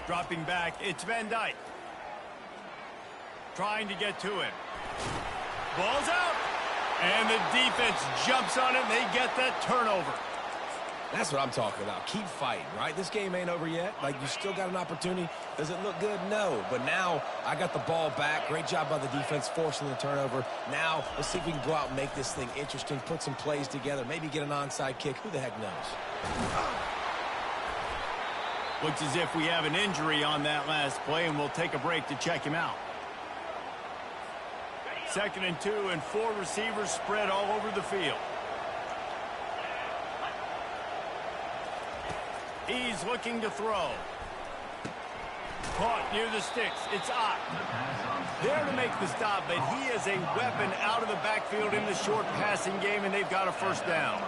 Dropping back, it's Van Dyke. Trying to get to him. Ball's out. And the defense jumps on it, and they get that turnover. That's what I'm talking about. Keep fighting, right? This game ain't over yet. Like, you still got an opportunity. Does it look good? No. But now I got the ball back. Great job by the defense forcing the turnover. Now let's see if we can go out and make this thing interesting, put some plays together, maybe get an onside kick. Who the heck knows? Looks as if we have an injury on that last play, and we'll take a break to check him out. 2nd and 2, and 4 receivers spread all over the field. He's looking to throw. Caught near the sticks. It's Ott. There to make the stop, but he is a weapon out of the backfield in the short passing game, and they've got a 1st down.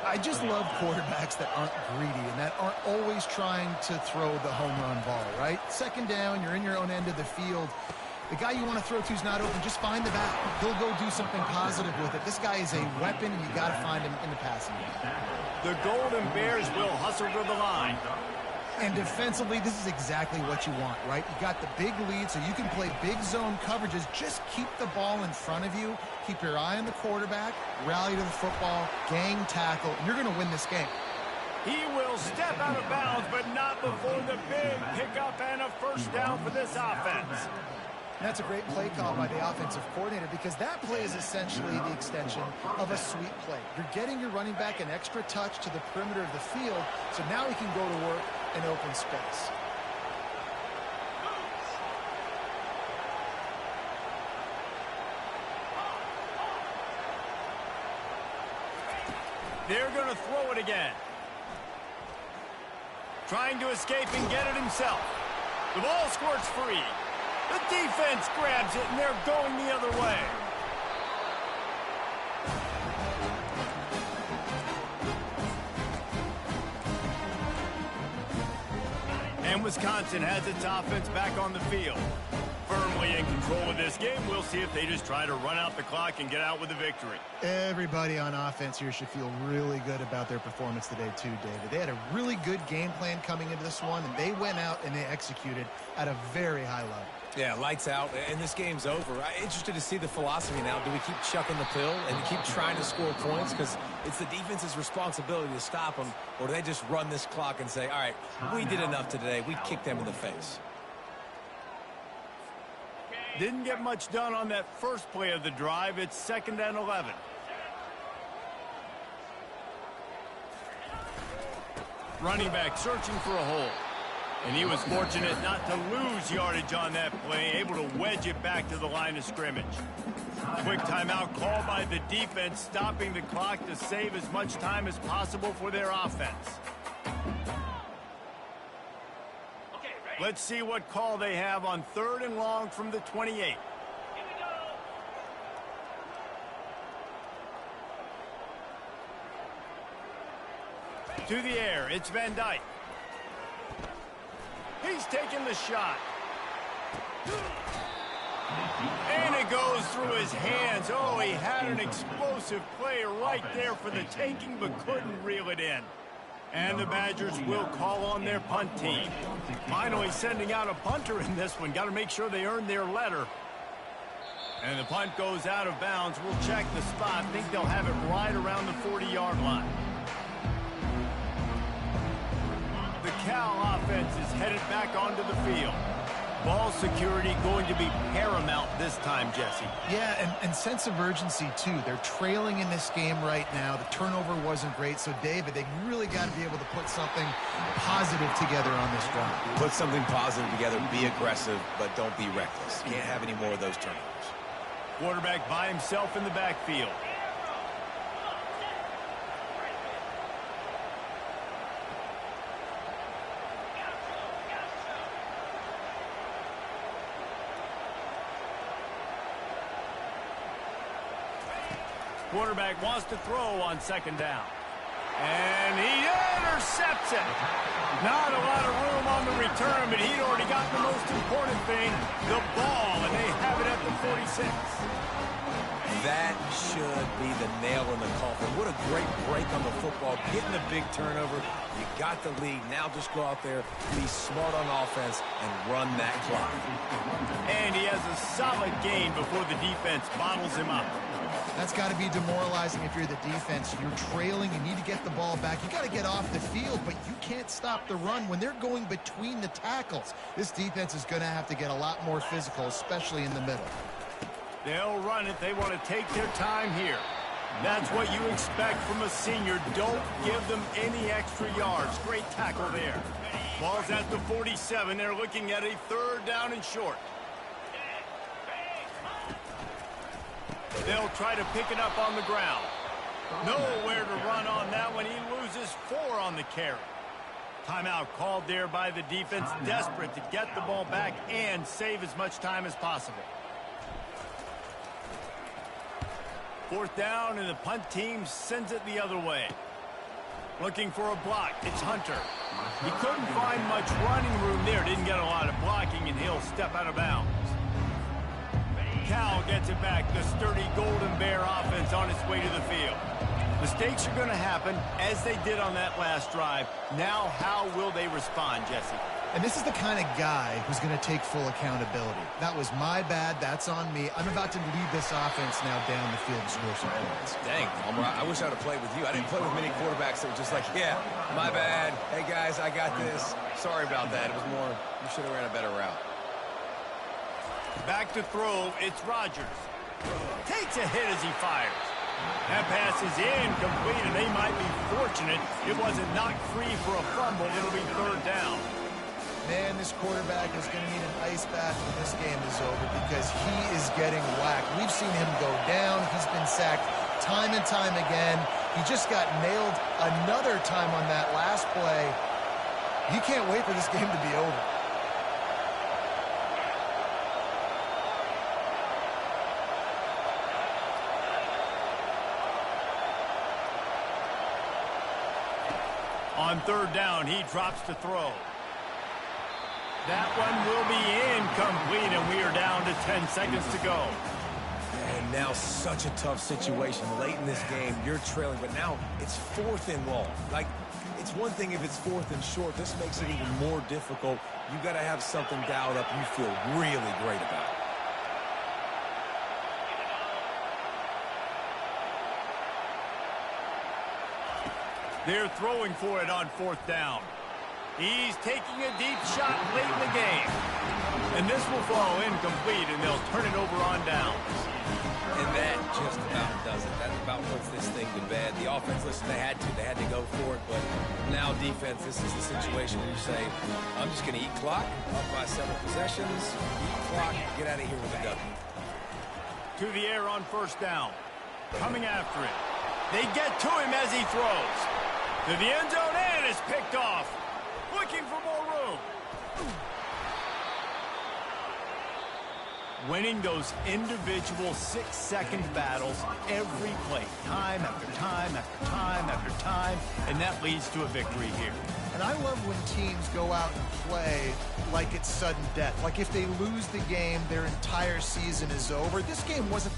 I just love quarterbacks that aren't greedy and that aren't always trying to throw the home run ball, right? 2nd down, you're in your own end of the field. The guy you want to throw to is not open. Just find the back. He'll go do something positive with it. This guy is a weapon, and you got to find him in the passing game. The Golden Bears will hustle to the line. And defensively, this is exactly what you want, right? You got the big lead, so you can play big zone coverages. Just keep the ball in front of you. Keep your eye on the quarterback. Rally to the football. Gang tackle. And you're going to win this game. He will step out of bounds, but not before the big pickup and a 1st down for this offense. And that's a great play call by the offensive coordinator, because that play is essentially the extension of a sweep play. You're getting your running back an extra touch to the perimeter of the field, so now he can go to work in open space. They're going to throw it again. Trying to escape and get it himself. The ball squirts free. The defense grabs it, and they're going the other way. And Wisconsin has its offense back on the field. Firmly in control of this game. We'll see if they just try to run out the clock and get out with a victory. Everybody on offense here should feel really good about their performance today too, David. They had a really good game plan coming into this one, and they went out and they executed at a very high level. Yeah, lights out, and this game's over. I'm interested to see the philosophy now. Do we keep chucking the pill and keep trying to score points? Because it's the defense's responsibility to stop them, or do they just run this clock and say, all right, we did enough today. We kicked them in the face. Didn't get much done on that first play of the drive. It's 2nd and 11. Running back searching for a hole. And he was fortunate not to lose yardage on that play, able to wedge it back to the line of scrimmage. Quick timeout called by the defense, stopping the clock to save as much time as possible for their offense. Let's see what call they have on 3rd and long from the 28. To the air, it's Van Dyke. He's taking the shot. And it goes through his hands. Oh, he had an explosive play right there for the taking, but couldn't reel it in. And the Badgers will call on their punt team. Finally sending out a punter in this one. Got to make sure they earn their letter. And the punt goes out of bounds. We'll check the spot. Think they'll have it right around the 40-yard line. The Cal offense is headed back onto the field. Ball security going to be paramount this time, Jesse. Yeah, and sense of urgency, too. They're trailing in this game right now. The turnover wasn't great. So, David, they really got to be able to put something positive together on this drive. Put something positive together, be aggressive, but don't be reckless. Can't have any more of those turnovers. Quarterback by himself in the backfield. Quarterback wants to throw on 2nd down. And he intercepts it. Not a lot of room on the return, but he'd already got the most important thing, the ball, and they have it at the 46. That should be the nail in the coffin. What a great break on the football. Getting a big turnover. You got the lead. Now just go out there, be smart on offense, and run that clock. And he has a solid gain before the defense bottles him up. That's got to be demoralizing if you're the defense. You're trailing. You need to get the ball back. You got to get off the field, but you can't stop the run when they're going between the tackles. This defense is going to have to get a lot more physical, especially in the middle. They'll run it. They want to take their time here. That's what you expect from a senior. Don't give them any extra yards. Great tackle there. Ball's at the 47. They're looking at a 3rd down and short. They'll try to pick it up on the ground. Nowhere to run on that one. He loses 4 on the carry. Timeout called there by the defense, desperate to get the ball back and save as much time as possible. 4th down, and the punt team sends it the other way. Looking for a block. It's Hunter. He couldn't find much running room there. Didn't get a lot of blocking, and he'll step out of bounds. Cal gets it back. The sturdy Golden Bear offense on its way to the field. Mistakes are going to happen, as they did on that last drive. Now, how will they respond, Jesse? And this is the kind of guy who's going to take full accountability. That was my bad. That's on me. I'm about to lead this offense now down the field and score some points. Dang, Palmer, I wish I would have played with you. I didn't play with many quarterbacks that were just like, yeah, my bad. Hey, guys, I got this. Sorry about that. It was more, you should have ran a better route. Back to throw, it's Rodgers. Takes a hit as he fires. That pass is incomplete, and they might be fortunate it wasn't knocked free for a fumble. It'll be 3rd down. Man, this quarterback is going to need an ice bath when this game is over because he is getting whacked. We've seen him go down. He's been sacked time and time again. He just got nailed another time on that last play. You can't wait for this game to be over. On 3rd down, he drops to throw. That one will be incomplete, and we are down to 10 seconds to go. And now such a tough situation late in this game. You're trailing, but now it's 4th and long. Like, it's one thing if it's 4th and short. This makes it even more difficult. You got to have something dialed up you feel really great about. They're throwing for it on 4th down. He's taking a deep shot late in the game. And this will fall incomplete, and they'll turn it over on downs. And that just about does it. about puts this thing to bed. The offense, listen, they had to go for it, but now defense, this is a situation where you say, I'm just going to eat clock, up by several possessions, eat clock, get out of here with a W. To the air on first down. Coming after it. They get to him as he throws. To the end zone, and it's picked off. Looking for more room. Winning those individual 6-second battles every play, time after time after time after time, and that leads to a victory here. And I love when teams go out and play like it's sudden death. Like if they lose the game, their entire season is over. This game wasn't